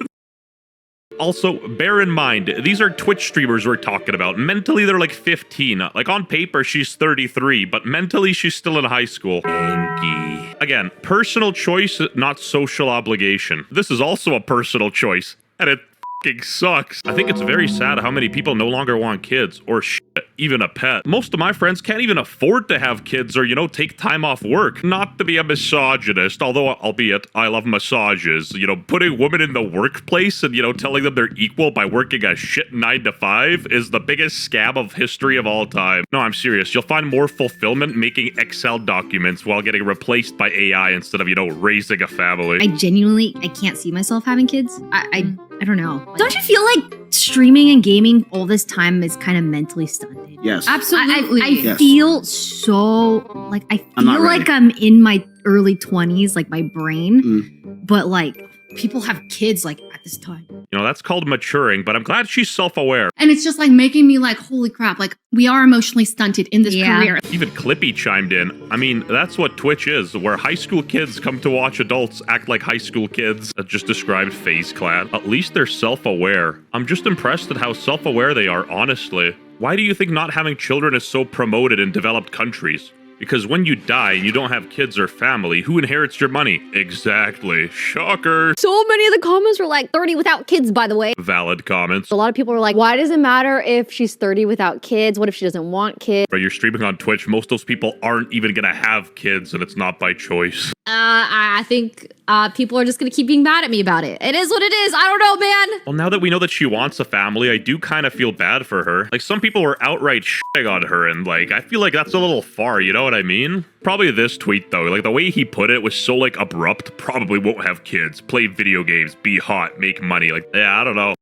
Also, bear in mind, these are Twitch streamers we're talking about. Mentally, they're like 15. Like, on paper, she's 33, but mentally, she's still in high school. Angie. Again, personal choice, not social obligation. This is also a personal choice, and it f***ing sucks. I think it's very sad how many people no longer want kids, or shit, even a pet. Most of my friends can't even afford to have kids or, you know, take time off work. Not to be a misogynist, although, albeit, I love massages. You know, putting women in the workplace and, you know, telling them they're equal by working a shit 9 to 5 is the biggest scam of history of all time. No, I'm serious. You'll find more fulfillment making Excel documents while getting replaced by AI instead of, you know, raising a family. I genuinely, I can't see myself having kids. I don't know. Don't you feel like streaming and gaming all this time is kind of mentally stunted? Yes. Absolutely. I Yes. feel so, like, I I'm not feel ready. like I'm in my early 20s, like my brain, Mm. but like people have kids like at this time. You know, that's called maturing, but I'm glad she's self-aware. And it's just like making me like, holy crap, like we are emotionally stunted in this career. Even Clippy chimed in. I mean, that's what Twitch is, where high school kids come to watch adults act like high school kids. That just described FaZe Clan. At least they're self-aware. I'm just impressed at how self-aware they are, honestly. Why do you think not having children is so promoted in developed countries? Because when you die and you don't have kids or family, who inherits your money? Exactly. Shocker. So many of the comments were like 30 without kids, by the way. Valid comments. A lot of people are like, why does it matter if she's 30 without kids? What if she doesn't want kids? But you're streaming on Twitch, most of those people aren't even gonna have kids, and it's not by choice. I think people are just going to keep being mad at me about it. It is what it is. I don't know, man. Well, now that we know that she wants a family, I do kind of feel bad for her. Like, some people were outright shitting on her, and, like, I feel like that's a little far, you know what I mean? Probably this tweet, though. Like, the way he put it was so, like, abrupt. Probably won't have kids, play video games, be hot, make money. Like, yeah, I don't know.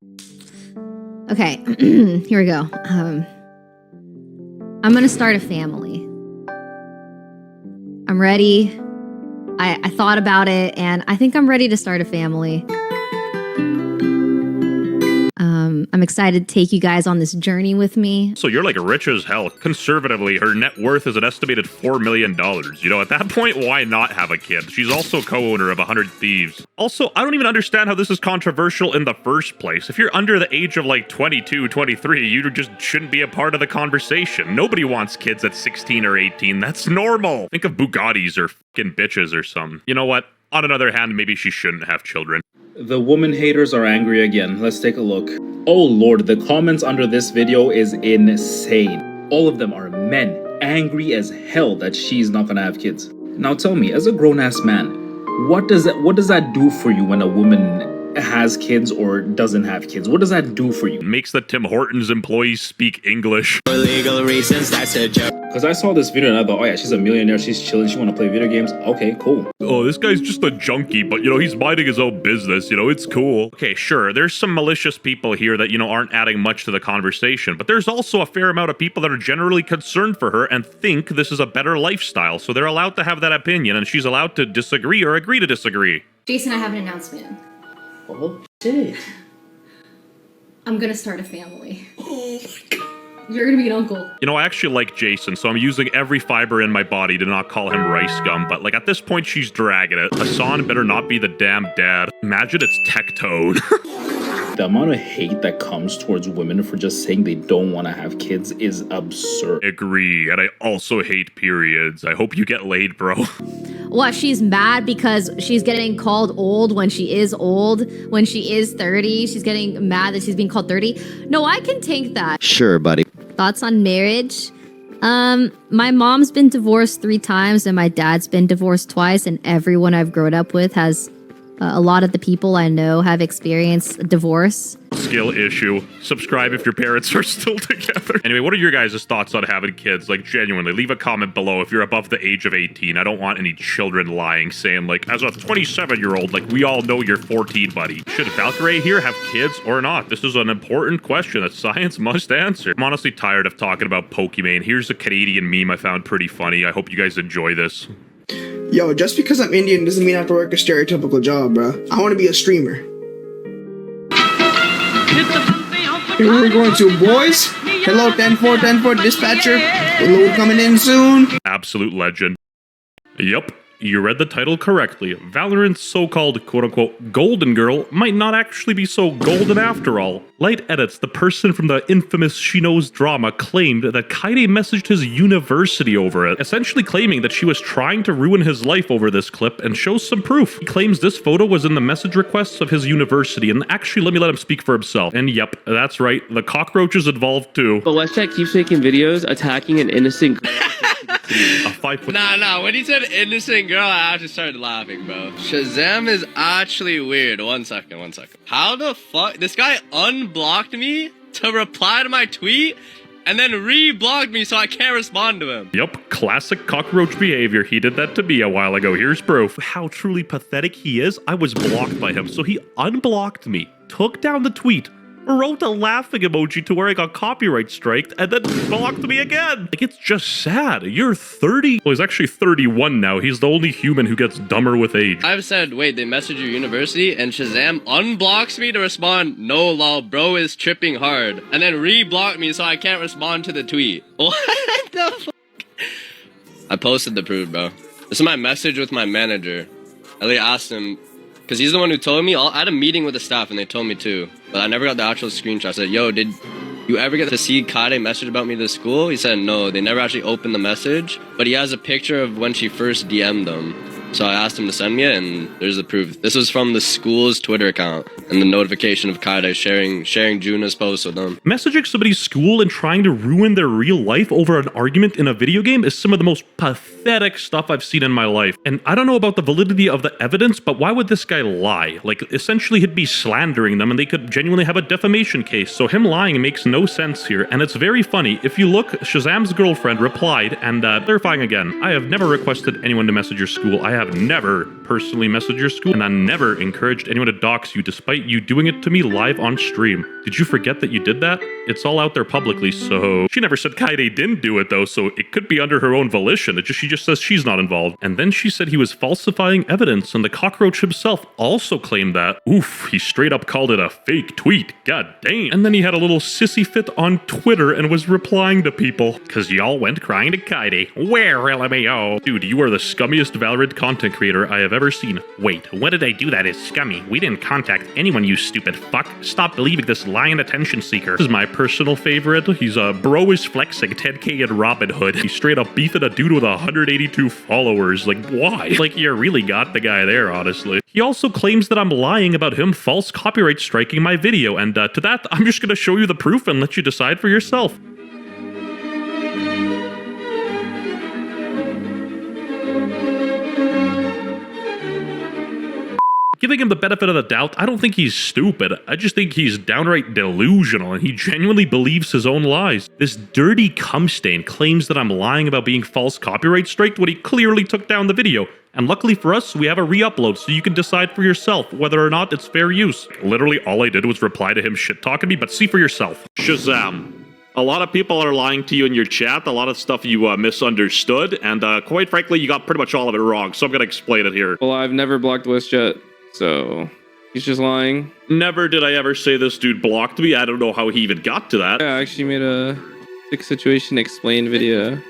Okay, here we go. I'm going to start a family. I'm ready. I thought about it, and I think I'm ready to start a family. I'm excited to take you guys on this journey with me. So you're like rich as hell. Conservatively, her net worth is an estimated $4 million. You know, at that point, why not have a kid? She's also co-owner of 100 Thieves. Also, I don't even understand how this is controversial in the first place. If you're under the age of like 22, 23, you just shouldn't be a part of the conversation. Nobody wants kids at 16 or 18. That's normal. Think of Bugattis or fucking bitches or something. You know what? On another hand, maybe she shouldn't have children. The woman haters are angry again. Let's take a look. Oh lord, the comments under this video is insane. All of them are men, angry as hell that she's not gonna have kids. Now tell me, as a grown-ass man, what does that do for you when a woman has kids or doesn't have kids? What does that do for you? Makes the Tim Hortons employees speak English. For legal reasons, that's a joke. Because I saw this video and I thought, oh yeah, she's a millionaire, she's chilling, she want to play video games. Okay, cool. Oh, this guy's just a junkie, but, you know, he's minding his own business, you know, it's cool. Okay, sure, there's some malicious people here that, you know, aren't adding much to the conversation, but there's also a fair amount of people that are generally concerned for her and think this is a better lifestyle, so they're allowed to have that opinion, and she's allowed to disagree or agree to disagree. Jason, I have an announcement. Oh, shit. I'm gonna start a family. Oh my god. You're gonna be an uncle. You know, I actually like Jason, so I'm using every fiber in my body to not call him rice gum, but, like, at this point, she's dragging it. Hassan better not be the damn dad. Imagine it's Tectone. The amount of hate that comes towards women for just saying they don't want to have kids is absurd. Agree, and I also hate periods. I hope you get laid, bro. What, she's mad because she's getting called old when she is old, when she is 30? She's getting mad that she's being called 30? No, I can take that. Sure, buddy. Thoughts on marriage? My mom's been divorced 3 times and my dad's been divorced twice, and everyone I've grown up with has, a lot of the people I know have experienced divorce. Skill issue. Subscribe if your parents are still together. Anyway, what are your guys' thoughts on having kids? Like, genuinely, leave a comment below if you're above the age of 18. I don't want any children lying, saying, like, as a 27-year-old, like, we all know you're 14, buddy. Should Valkyrie here have kids or not? This is an important question that science must answer. I'm honestly tired of talking about Pokemon. Here's a Canadian meme I found pretty funny. I hope you guys enjoy this. Yo, just because I'm Indian doesn't mean I have to work a stereotypical job, bro. I want to be a streamer. Here we're going to, boys. Hello, 10-4, 10-4 dispatcher. The load coming in soon. Absolute legend. Yup. You read the title correctly. Valorant's so-called quote-unquote golden girl might not actually be so golden after all. Light Edits, the person from the infamous She Knows drama, claimed that Kaide messaged his university over it, essentially claiming that she was trying to ruin his life over this clip, and shows some proof. He claims this photo was in the message requests of his university, and actually let me let him speak for himself. And yep, that's right, the cockroach is involved too. But WestJet keeps making videos attacking an innocent girl. Nah, when he said innocent girl, I actually started laughing, bro. Shazam is actually weird. One second. How the fuck? This guy unblocked me to reply to my tweet and then re-blocked me so I can't respond to him. Yup, classic cockroach behavior. He did that to me a while ago. Here's proof. How truly pathetic he is. I was blocked by him, so he unblocked me, took down the tweet, wrote a laughing emoji to where I got copyright striked, and then blocked me again. Like, it's just sad. You're 30. Well, he's actually 31 now. He's the only human who gets dumber with age. I've said, wait, they messaged your university and Shazam unblocks me to respond, no lol, bro is tripping hard. And then re-blocked me so I can't respond to the tweet. What the fuck? I posted the proof, bro. This is my message with my manager. I asked him, because he's the one who told me. I had a meeting with the staff and they told me too. But I never got the actual screenshot. I said, yo, did you ever get to see Kaide message about me to school? He said, no, they never actually opened the message. But he has a picture of when she first DM'd them. So I asked him to send me it, and there's the proof. This was from the school's Twitter account, and the notification of Kaide sharing Juna's post with them. Messaging somebody's school and trying to ruin their real life over an argument in a video game is some of the most pathetic stuff I've seen in my life. And I don't know about the validity of the evidence, but why would this guy lie? Like, essentially he'd be slandering them and they could genuinely have a defamation case. So him lying makes no sense here, and it's very funny. If you look, Shazam's girlfriend replied, and clarifying again, I have never requested anyone to message your school. I have never personally messaged your school, and I never encouraged anyone to dox you despite you doing it to me live on stream. Did you forget that you did that? It's all out there publicly, so... She never said Kaide didn't do it though, so it could be under her own volition. She just says she's not involved. And then she said he was falsifying evidence, and the cockroach himself also claimed that. Oof, he straight up called it a fake tweet. God damn. And then he had a little sissy fit on Twitter and was replying to people. Cause y'all went crying to Kaide. Where LMAO? Dude, you are the scummiest Valorant content creator I have ever seen. Wait, what did I do that is scummy? We didn't contact anyone, you stupid fuck. Stop believing this lying attention seeker. This is my personal favorite. He's bro is flexing 10k in Robinhood. He straight up beefed a dude with 182 followers. Like, why? Like, you really got the guy there, honestly. He also claims that I'm lying about him false copyright striking my video, and to that, I'm just gonna show you the proof and let you decide for yourself. Giving him the benefit of the doubt, I don't think he's stupid. I just think he's downright delusional and he genuinely believes his own lies. This dirty cum stain claims that I'm lying about being false copyright striked when he clearly took down the video. And luckily for us, we have a re-upload so you can decide for yourself whether or not it's fair use. Literally all I did was reply to him shit-talking me, but see for yourself. Shazam. A lot of people are lying to you in your chat, a lot of stuff you misunderstood, and quite frankly, you got pretty much all of it wrong, so I'm gonna explain it here. Well, I've never blocked WestJet. So, he's just lying. Never did I ever say this dude blocked me. I don't know how he even got to that. Yeah, I actually made a sick situation explain video.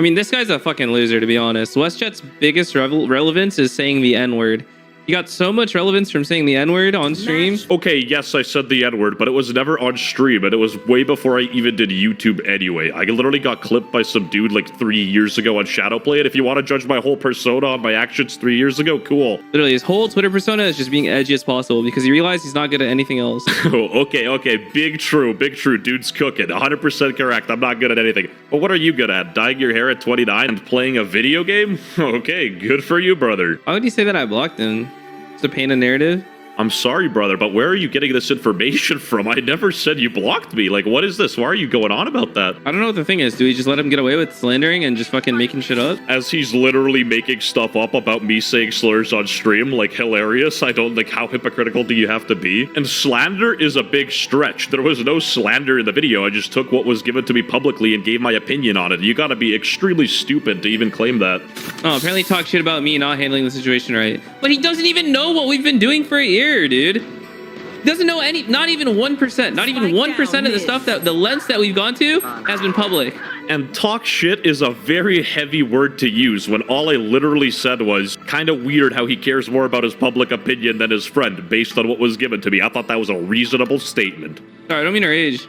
I mean, this guy's a fucking loser, to be honest. WestJet's biggest relevance is saying the N-word. You got so much relevance from saying the N-word on stream. Okay, yes, I said the N-word, but it was never on stream, and it was way before I even did YouTube anyway. I literally got clipped by some dude like 3 years ago on Shadowplay, and if you want to judge my whole persona on my actions 3 years ago, cool. Literally, his whole Twitter persona is just being edgy as possible because he realized he's not good at anything else. Oh, okay, big true, dude's cooking, 100% correct, I'm not good at anything. But what are you good at? Dyeing your hair at 29 and playing a video game? Okay, good for you, brother. Why would you say that I blocked him? To paint a narrative? I'm sorry, brother, but where are you getting this information from? I never said you blocked me. Like, what is this? Why are you going on about that? I don't know what the thing is. Do we just let him get away with slandering and just fucking making shit up? As he's literally making stuff up about me saying slurs on stream, like, hilarious. I don't, like, how hypocritical do you have to be? And slander is a big stretch. There was no slander in the video. I just took what was given to me publicly and gave my opinion on it. You gotta be extremely stupid to even claim that. Oh, apparently talk shit about me not handling the situation right. But he doesn't even know what we've been doing for a year. Dude, doesn't know not even 1%, not even 1% of the stuff that the lengths that we've gone to has been public. And talk shit is a very heavy word to use when all I literally said was kind of weird how he cares more about his public opinion than his friend based on what was given to me. I thought that was a reasonable statement. Sorry, I don't mean our age.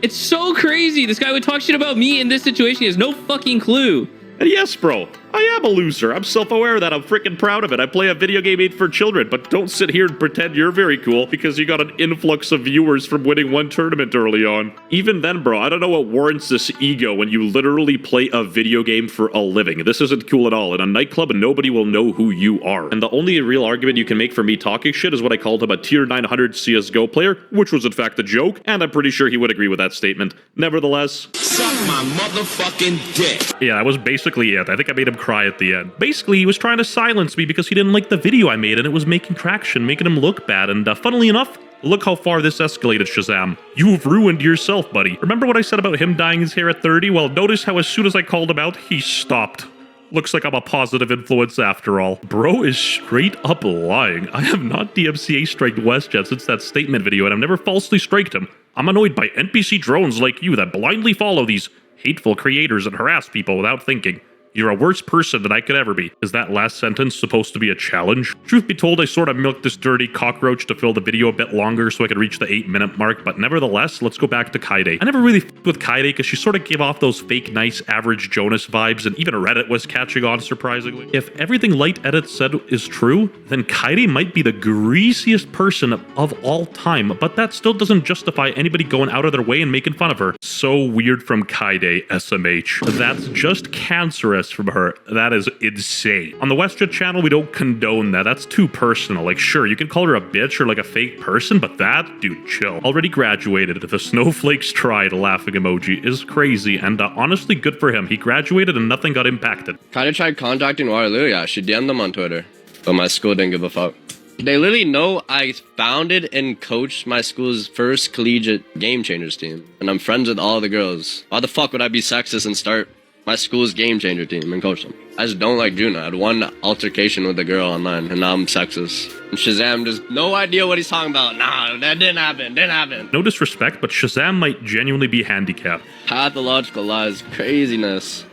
It's so crazy. This guy would talk shit about me in this situation. He has no fucking clue. And yes, bro, I am a loser. I'm self-aware of that. I'm freaking proud of it. I play a video game made for children, but don't sit here and pretend you're very cool because you got an influx of viewers from winning one tournament early on. Even then, bro, I don't know what warrants this ego when you literally play a video game for a living. This isn't cool at all. In a nightclub, nobody will know who you are. And the only real argument you can make for me talking shit is what I called him a tier 900 CSGO player, which was in fact a joke, and I'm pretty sure he would agree with that statement. Nevertheless, suck my motherfucking dick. Yeah, that was basically it. I think I made him cry at the end. Basically, he was trying to silence me because he didn't like the video I made and it was making traction, making him look bad. And funnily enough, look how far this escalated, Shazam. You've ruined yourself, buddy. Remember what I said about him dyeing his hair at 30? Well, notice how as soon as I called him out, he stopped. Looks like I'm a positive influence after all. Bro is straight up lying. I have not DMCA striked WestJet since that statement video and I've never falsely striked him. I'm annoyed by NPC drones like you that blindly follow these hateful creators and harass people without thinking. You're a worse person than I could ever be. Is that last sentence supposed to be a challenge? Truth be told, I sort of milked this dirty cockroach to fill the video a bit longer so I could reach the 8-minute mark, but nevertheless, let's go back to Kaide. I never really f***ed with Kaide because she sort of gave off those fake nice average Jonas vibes, and even Reddit was catching on surprisingly. If everything Light Edit said is true, then Kaide might be the greasiest person of all time, but that still doesn't justify anybody going out of their way and making fun of her. So weird from Kaide, SMH. That's just cancerous from her. That is insane. On the WestJet channel, we don't condone that. That's too personal. Like, sure, you can call her a bitch or like a fake person, but that, dude, chill. Already graduated. The snowflakes tried laughing emoji is crazy, and honestly, good for him. He graduated and nothing got impacted. Kinda tried contacting Waterloo, yeah. She DM'd them on Twitter, but my school didn't give a fuck. They literally know I founded and coached my school's first collegiate Game Changers team, and I'm friends with all the girls. Why the fuck would I be sexist and start my school's Game Changer team and coach them? I just don't like Juna. I had one altercation with a girl online, and now I'm sexist. And Shazam just no idea what he's talking about. Nah, that didn't happen. No disrespect, but Shazam might genuinely be handicapped. Pathological lies, craziness.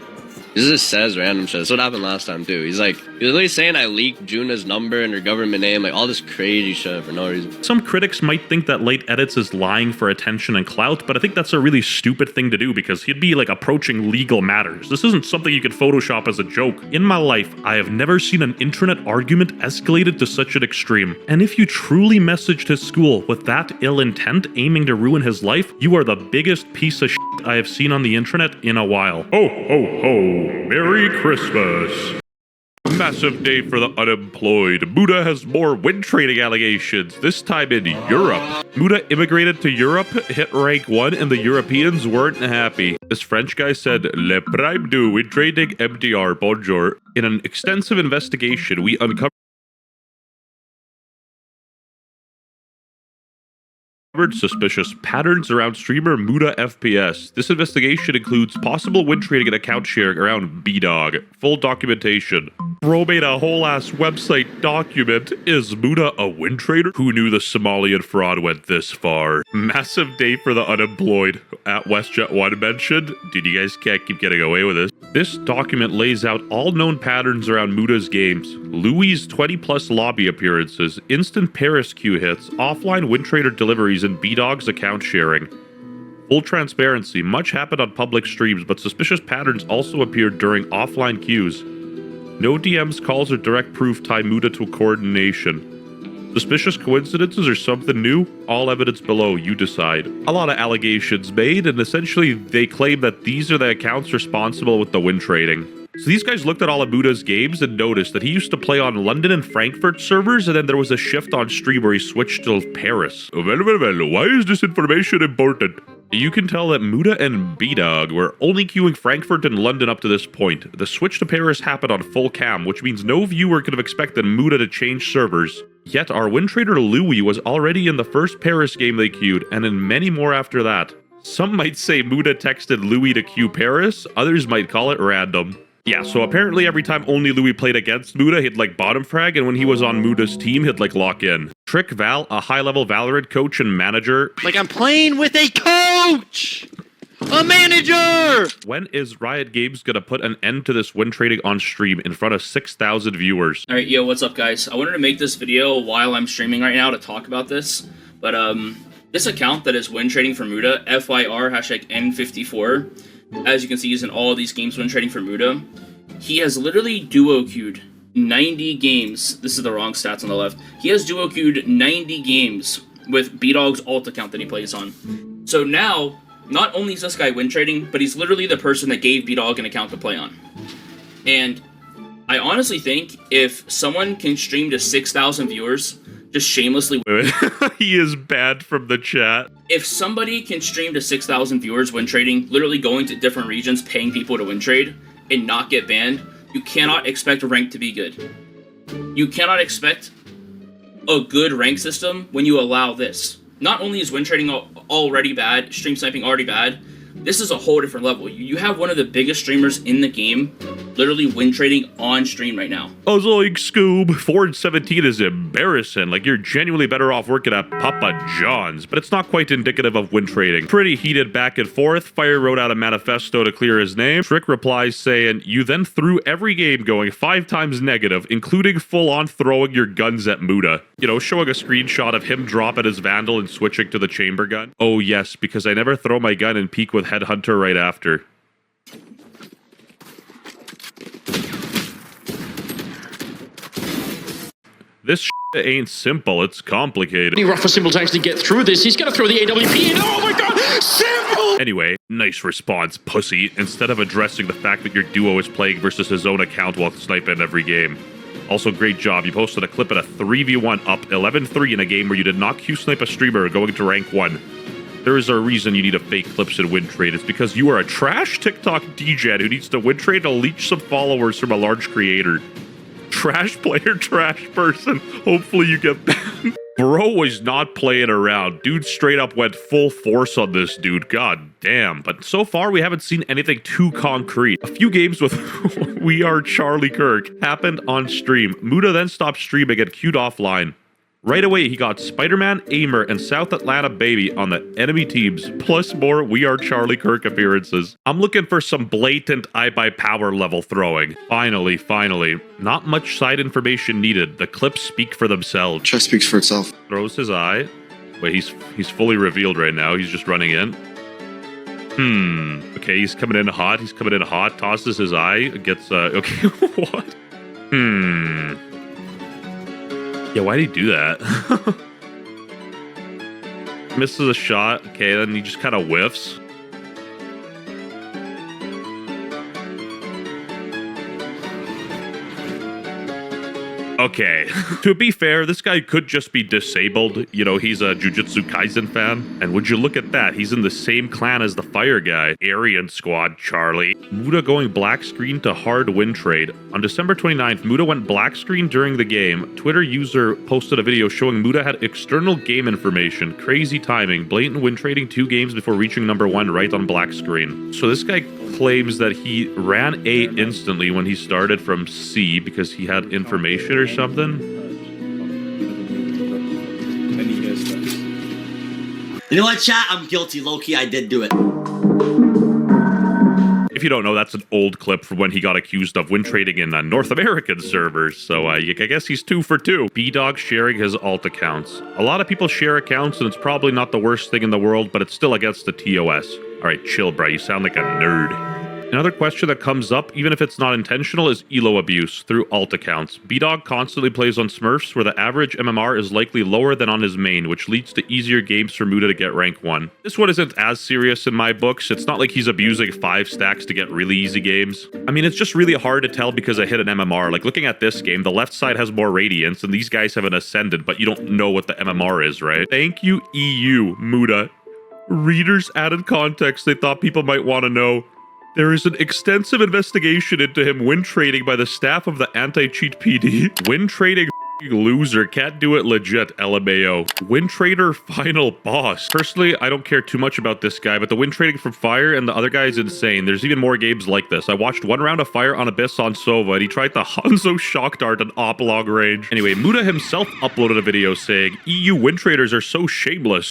This just says random shit. That's what happened last time too. He's literally saying I leaked Juna's number and her government name, like all this crazy shit for no reason. Some critics might think that Late Edits is lying for attention and clout, but I think that's a really stupid thing to do because he'd be like approaching legal matters. This isn't something you could Photoshop as a joke. In my life, I have never seen an internet argument escalated to such an extreme. And if you truly messaged his school with that ill intent, aiming to ruin his life, you are the biggest piece of shit I have seen on the internet in a while. Ho, ho, ho. Merry Christmas. Massive day for the unemployed. Muda has more wind trading allegations, this time in Europe. Muda immigrated to Europe, hit rank 1, and the Europeans weren't happy. This French guy said, Le prime du wind trading MDR, bonjour. In an extensive investigation, we uncovered suspicious patterns around streamer Muda FPS. This investigation includes possible win trading and account sharing around B-Dog. Full documentation. Bro made a whole ass website document. Is Muda a win trader? Who knew the Somalian fraud went this far? Massive day for the unemployed. At WestJet 1 mentioned. Dude, you guys can't keep getting away with this. This document lays out all known patterns around Muda's games. Louis' 20+ lobby appearances, instant Paris queue hits, offline win trader deliveries, and B-Dog's account sharing. Full transparency, much happened on public streams, but suspicious patterns also appeared during offline queues. No DMs, calls, or direct proof tie Muda to coordination. Suspicious coincidences or something new? All evidence below, you decide. A lot of allegations made, and essentially they claim that these are the accounts responsible with the win trading. So these guys looked at all of Muda's games and noticed that he used to play on London and Frankfurt servers, and then there was a shift on stream where he switched to Paris. Well, why is this information important? You can tell that Muda and B-Dog were only queuing Frankfurt and London up to this point. The switch to Paris happened on full cam, which means no viewer could have expected Muda to change servers. Yet our win trader Louis was already in the first Paris game they queued, and in many more after that. Some might say Muda texted Louis to queue Paris, others might call it random. Yeah, so apparently every time only Louis played against Muda, he'd like bottom frag, and when he was on Muda's team, he'd like lock in. Trick Val, a high-level Valorant coach and manager. Like I'm playing with a coach! A manager! When is Riot Games gonna put an end to this win trading on stream in front of 6,000 viewers? Alright, yo, what's up guys? I wanted to make this video while I'm streaming right now to talk about this, but this account that is win trading for Muda, FYR, hashtag N54, as you can see, he's in all of these games when trading for Muda. He has literally duo queued 90 games. This is the wrong stats on the left. He has duo queued 90 games with B-Dog's alt account that he plays on. So now, not only is this guy win trading, but he's literally the person that gave B-Dog an account to play on. And I honestly think if someone can stream to 6,000 viewers, just shamelessly... He is banned from the chat. If somebody can stream to 6,000 viewers when trading, literally going to different regions, paying people to win trade, and not get banned, you cannot expect rank to be good. You cannot expect a good rank system when you allow this. Not only is win trading already bad, stream sniping already bad, this is a whole different level. You have one of the biggest streamers in the game literally win trading on stream right now. I was like, Scoob, 417 is embarrassing. Like, you're genuinely better off working at Papa John's, but it's not quite indicative of win trading. Pretty heated back and forth. Fire wrote out a manifesto to clear his name. Trick replies saying, you then threw every game going 5 times negative, including full-on throwing your guns at Muda. You know, showing a screenshot of him dropping his Vandal and switching to the chamber gun. Oh yes, because I never throw my gun and peek with Headhunter right after. This ain't simple, it's complicated. Rough for simultaneously get through this. He's gonna throw the AWP in. Oh my god, simple! Anyway, nice response, pussy. Instead of addressing the fact that your duo is playing versus his own account while sniping every game. Also, great job. You posted a clip at a 3v1 up 11-3 in a game where you did not Q-snipe a streamer going to rank 1. There is a reason you need a fake clips and win trade. It's because you are a trash TikTok DJ who needs to win trade to leech some followers from a large creator. Trash player, trash person. Hopefully you get banned. Bro was not playing around. Dude straight up went full force on this dude. God damn. But so far, we haven't seen anything too concrete. A few games with We Are Charlie Kirk happened on stream. Muda then stopped streaming and queued offline. Right away, he got Spider-Man, Aimer, and South Atlanta Baby on the enemy teams, plus more We Are Charlie Kirk appearances. I'm looking for some blatant I buy power level throwing. Finally. Not much side information needed. The clips speak for themselves. Chest speaks for itself. Throws his eye. Wait, he's fully revealed right now. He's just running in. Okay, he's coming in hot. Tosses his eye. Gets, okay, what? Yeah, why'd he do that? Misses a shot. Okay, then he just kind of whiffs. Okay, to be fair, this guy could just be disabled. You know, he's a Jujutsu Kaisen fan. And would you look at that? He's in the same clan as the fire guy. Aryan Squad, Charlie. Muda going black screen to hard win trade. On December 29th, Muda went black screen during the game. Twitter user posted a video showing Muda had external game information. Crazy timing. Blatant win trading 2 games before reaching number 1 right on black screen. So this guy claims that he ran A instantly when he started from C because he had information or something. You know what, chat? I'm guilty, Loki. I did do it. If you don't know, that's an old clip from when he got accused of win trading in North American servers. So I guess he's 2 for 2. B-Dog sharing his alt accounts. A lot of people share accounts, and it's probably not the worst thing in the world, but it's still against the TOS. All right, chill, bro. You sound like a nerd. Another question that comes up, even if it's not intentional, is elo abuse through alt accounts. B-Dog constantly plays on Smurfs, where the average MMR is likely lower than on his main, which leads to easier games for Muda to get rank 1. This one isn't as serious in my books. It's not like he's abusing 5 stacks to get really easy games. I mean, it's just really hard to tell because I hit an MMR. Like, looking at this game, the left side has more radiance, and these guys have an ascendant, but you don't know what the MMR is, right? Thank you, EU, Muda. Readers added context they thought people might want to know. There is an extensive investigation into him win trading by the staff of the anti-cheat PD. Win trading loser, can't do it legit, LMAO. Win trader final boss. Personally, I don't care too much about this guy, but the win trading from Fire and the other guy is insane. There's even more games like this. I watched one round of Fire on Abyss on Sova, and he tried the Hanzo Shock Dart at op long range. Anyway, Muda himself uploaded a video saying, EU win traders are so shameless.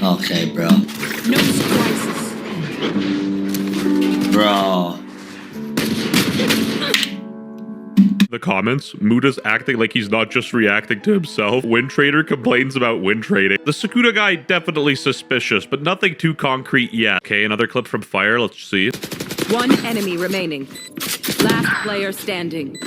Okay, bro. No surprises. Bro. The comments, Muda's acting like he's not just reacting to himself. Win trader complains about win trading. The Sakuda guy definitely suspicious, but nothing too concrete yet. Okay, another clip from Fire, let's see. One enemy remaining. Last player standing.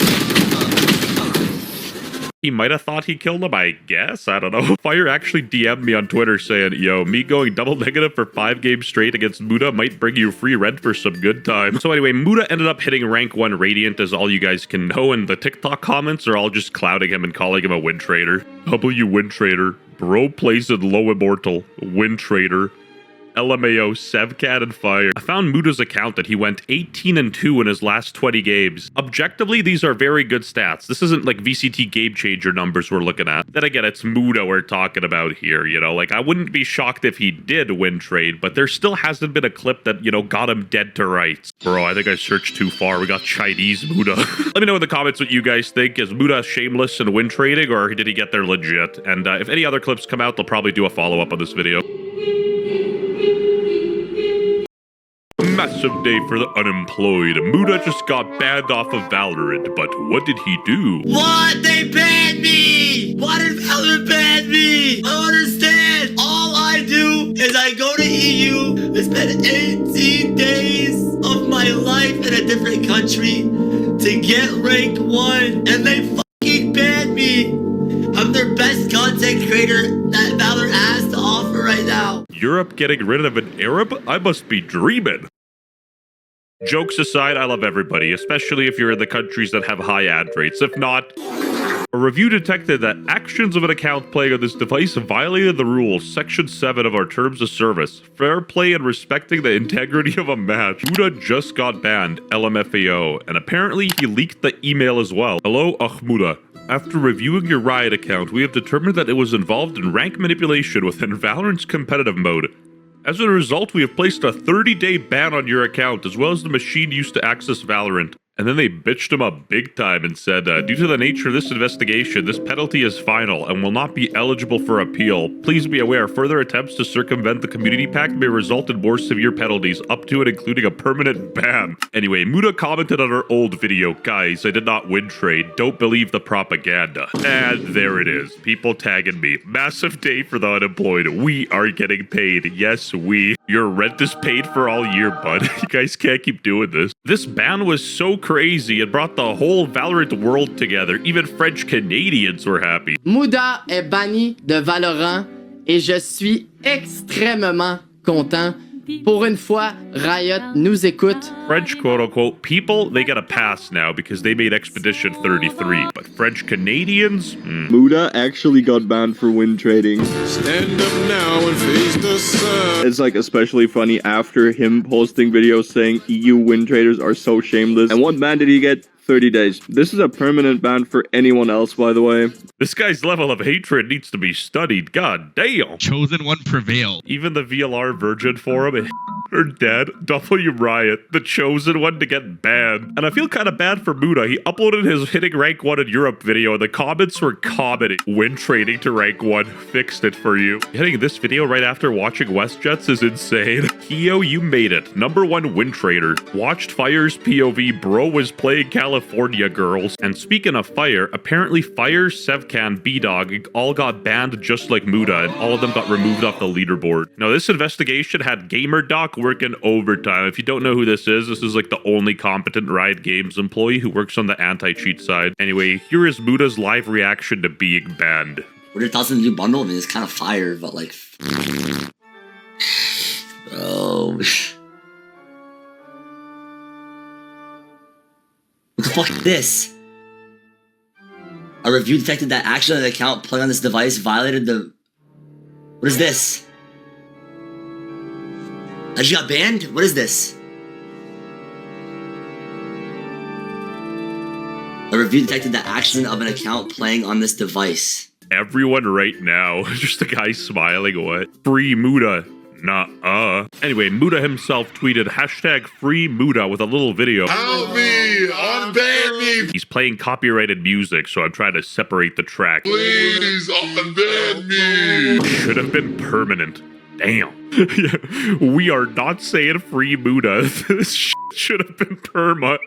He might have thought he killed him, I guess. I don't know. Fire actually DM'd me on Twitter saying, yo, me going double negative for 5 games straight against Muda might bring you free rent for some good time. So anyway, Muda ended up hitting rank 1 Radiant, as all you guys can know, and the TikTok comments are all just clouding him and calling him a win trader. W win trader. Bro plays in low immortal. Win trader. LMAO, Sevcat, and Fire. I found Muda's account that he went 18-2 in his last 20 games. Objectively, these are very good stats. This isn't like VCT game changer numbers we're looking at. Then again, it's Muda we're talking about here, you know? Like, I wouldn't be shocked if he did win trade, but there still hasn't been a clip that, you know, got him dead to rights. Bro, I think I searched too far. We got Chinese Muda. Let me know in the comments what you guys think. Is Muda shameless and win trading, or did he get there legit? And if any other clips come out, they'll probably do a follow-up on this video. Massive day for the unemployed. Muda just got banned off of Valorant, but what did he do? What? They banned me! Why did Valorant ban me? I don't understand. All I do is I go to EU, I spend 18 days of my life in a different country to get rank 1, and they fucking banned me. I'm their best content creator that Valorant has to offer right now. Europe getting rid of an Arab? I must be dreaming. Jokes aside, I love everybody, especially if you're in the countries that have high ad rates. If not, a review detected that actions of an account playing on this device violated the rules, Section 7 of our Terms of Service. Fair play and respecting the integrity of a match. Muda just got banned, LMFAO, and apparently he leaked the email as well. Hello, Ahmuda. After reviewing your Riot account, we have determined that it was involved in rank manipulation within Valorant's competitive mode. As a result, we have placed a 30-day ban on your account, as well as the machine used to access Valorant. And then they bitched him up big time and said, due to the nature of this investigation, this penalty is final and will not be eligible for appeal. Please be aware, further attempts to circumvent the community pact may result in more severe penalties, up to and including a permanent ban. Anyway, Muda commented on our old video, guys, I did not win trade. Don't believe the propaganda. And there it is. People tagging me. Massive day for the unemployed. We are getting paid. Yes, we. Your rent is paid for all year, bud. You guys can't keep doing this. This ban was so crazy, it brought the whole Valorant world together. Even French Canadians were happy. Muda est banni de Valorant et je suis extrêmement content. Pour une fois, Riot nous écoute. French quote-unquote people, they get a pass now because they made Expedition 33. But French Canadians? Muda actually got banned for win trading. Stand up now and face the sun. It's like especially funny after him posting videos saying EU win traders are so shameless. And what ban did he get? 30 days. This is a permanent ban for anyone else, by the way. This guy's level of hatred needs to be studied. God damn. Chosen one prevailed. Even the VLR Virgin forum are dead. W Riot, the chosen one to get banned. And I feel kind of bad for Muda. He uploaded his hitting rank 1 in Europe video and the comments were commenting. Win trading to rank 1. Fixed it for you. Hitting this video right after watching WestJets is insane. Keo, you made it. #1 win trader. Watched Fire's POV. Bro was playing California Girls. And speaking of Fire, apparently Fire, Sevcan, B-Dog all got banned just like Muda, and all of them got removed off the leaderboard. Now, this investigation had GamerDoc working overtime. If you don't know who this is like the only competent Riot Games employee who works on the anti-cheat side. Anyway, here is Muda's live reaction to being banned. What are thoughts on the new bundle? I mean, it's kind of fire, but like... Bro... What the fuck is this? A review detected that action on the account playing on this device violated the... What is this? I just got banned? What is this? A review detected the action of an account playing on this device. Everyone right now, just a guy smiling, what? Free Muda. Nah, Anyway, Muda himself tweeted #free Muda with a little video. Help me! Unban me! He's playing copyrighted music, so I'm trying to separate the track. Please, unban me! Should have been permanent. Damn. We are not saying free Muda. This should have been perma.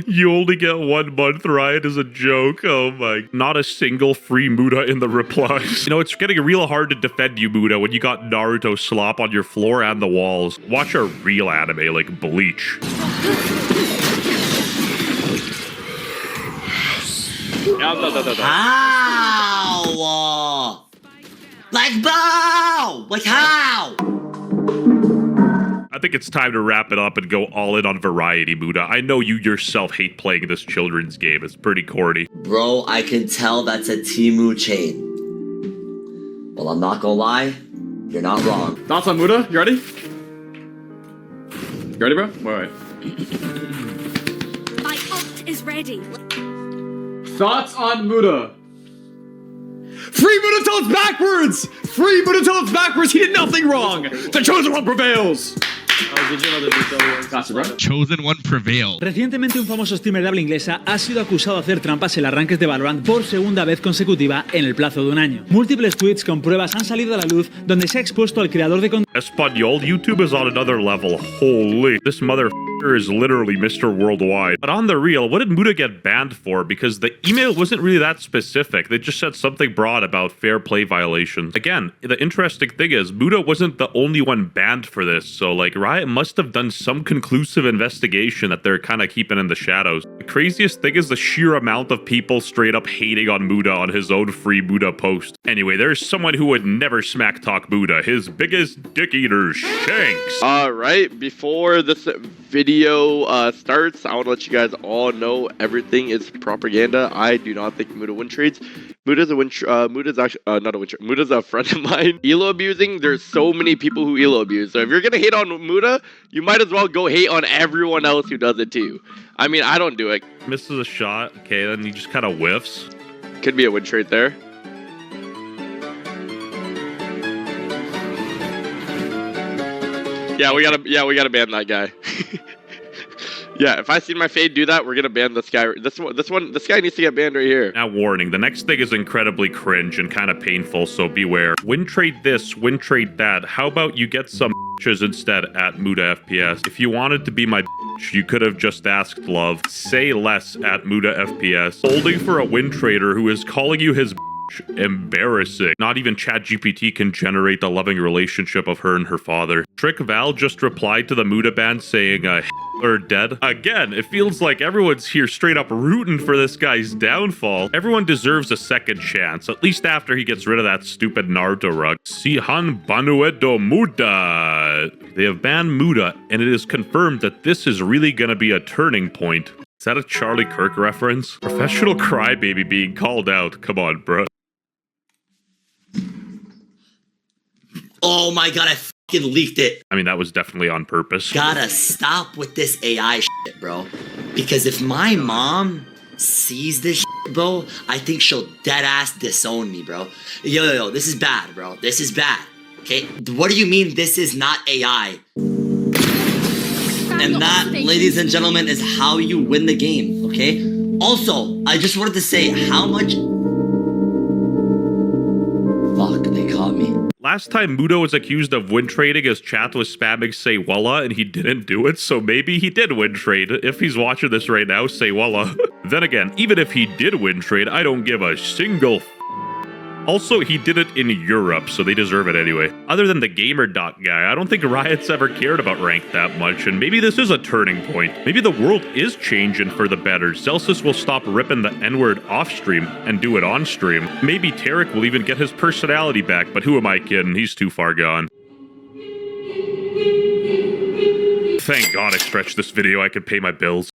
You only get 1 month, Riot is a joke. Oh my. Not a single free Muda in the replies. You know, it's getting real hard to defend you, Muda, when you got Naruto slop on your floor and the walls. Watch a real anime like Bleach. How? Like, bow! Like, how? I think it's time to wrap it up and go all in on variety, Muda. I know you yourself hate playing this children's game. It's pretty corny. Bro, I can tell that's a Temu chain. Well, I'm not gonna lie. You're not wrong. Thoughts on Muda? You ready? You ready, bro? Alright. My ult is ready. Thoughts on Muda? Free Muda till it's backwards! Free Muda till it's backwards! He did nothing wrong! The chosen one prevails! Chosen one prevailed. Recientemente un famoso streamer de habla inglesa ha sido acusado de hacer trampas en las rankings de Valorant por segunda vez consecutiva en el plazo de un año. Múltiples tweets con pruebas han salido a la luz donde se ha expuesto al creador de contenido. Espanol, YouTube is on another level. Holy. This motherfucker is literally Mr. Worldwide. But on the real, what did Muda get banned for? Because the email wasn't really that specific. They just said something broad about fair play violations. Again, the interesting thing is, Muda wasn't the only one banned for this, so like Riot must have done some conclusive investigation that they're kind of keeping in the shadows. The craziest thing is the sheer amount of people straight up hating on Muda on his own free Muda post. Anyway, there's someone who would never smack talk Muda, his biggest dick eater, Shanks. Alright, before this video starts, I want to let you guys all know everything is propaganda. I do not think Muda win trades. Muda's a friend of mine. Elo abusing, there's so many people who Elo abuse. So if you're gonna hate on Muda, you might as well go hate on everyone else who does it too. I mean, I don't do it. Misses a shot. Okay, then he just kind of whiffs. Could be a win trade there. Yeah, we gotta ban that guy. Yeah, if I see my fade do that, we're gonna ban this guy. This guy needs to get banned right here. Now, warning: the next thing is incredibly cringe and kind of painful, so beware. Win trade this, win trade that. How about you get some bitches instead at Muda FPS? If you wanted to be my bitch, you could have just asked love. Say less at Muda FPS. Holding for a win trader who is calling you his bitch Embarrassing. Not even ChatGPT can generate the loving relationship of her and her father. Trick Val just replied to the Muda band saying, or dead. Again, it feels like everyone's here straight up rooting for this guy's downfall. Everyone deserves a second chance, at least after he gets rid of that stupid Naruto rug. Sihan Banuedo Muda. They have banned Muda, and it is confirmed that this is really gonna be a turning point. Is that a Charlie Kirk reference? Professional crybaby being called out. Come on, bro. Oh my god, I fucking leaked it. I mean, that was definitely on purpose. Gotta stop with this AI shit, bro. Because if my mom sees this shit, bro, I think she'll deadass disown me, bro. Yo, this is bad, bro. This is bad. Okay? What do you mean this is not AI? And that, ladies and gentlemen, is how you win the game, okay? Also, I just wanted to say how much... Fuck, they caught me. Last time Muda was accused of win trading, his chat was spamming say walla and he didn't do it, so maybe he did win trade. If he's watching this right now, say walla. Then again, even if he did win trade, I don't give a single Also, he did it in Europe, so they deserve it anyway. Other than the GamerDot guy, I don't think Riot's ever cared about ranked that much, and maybe this is a turning point. Maybe the world is changing for the better. Celsius will stop ripping the N-word off-stream and do it on-stream. Maybe Tarek will even get his personality back, but who am I kidding? He's too far gone. Thank God I stretched this video, I could pay my bills.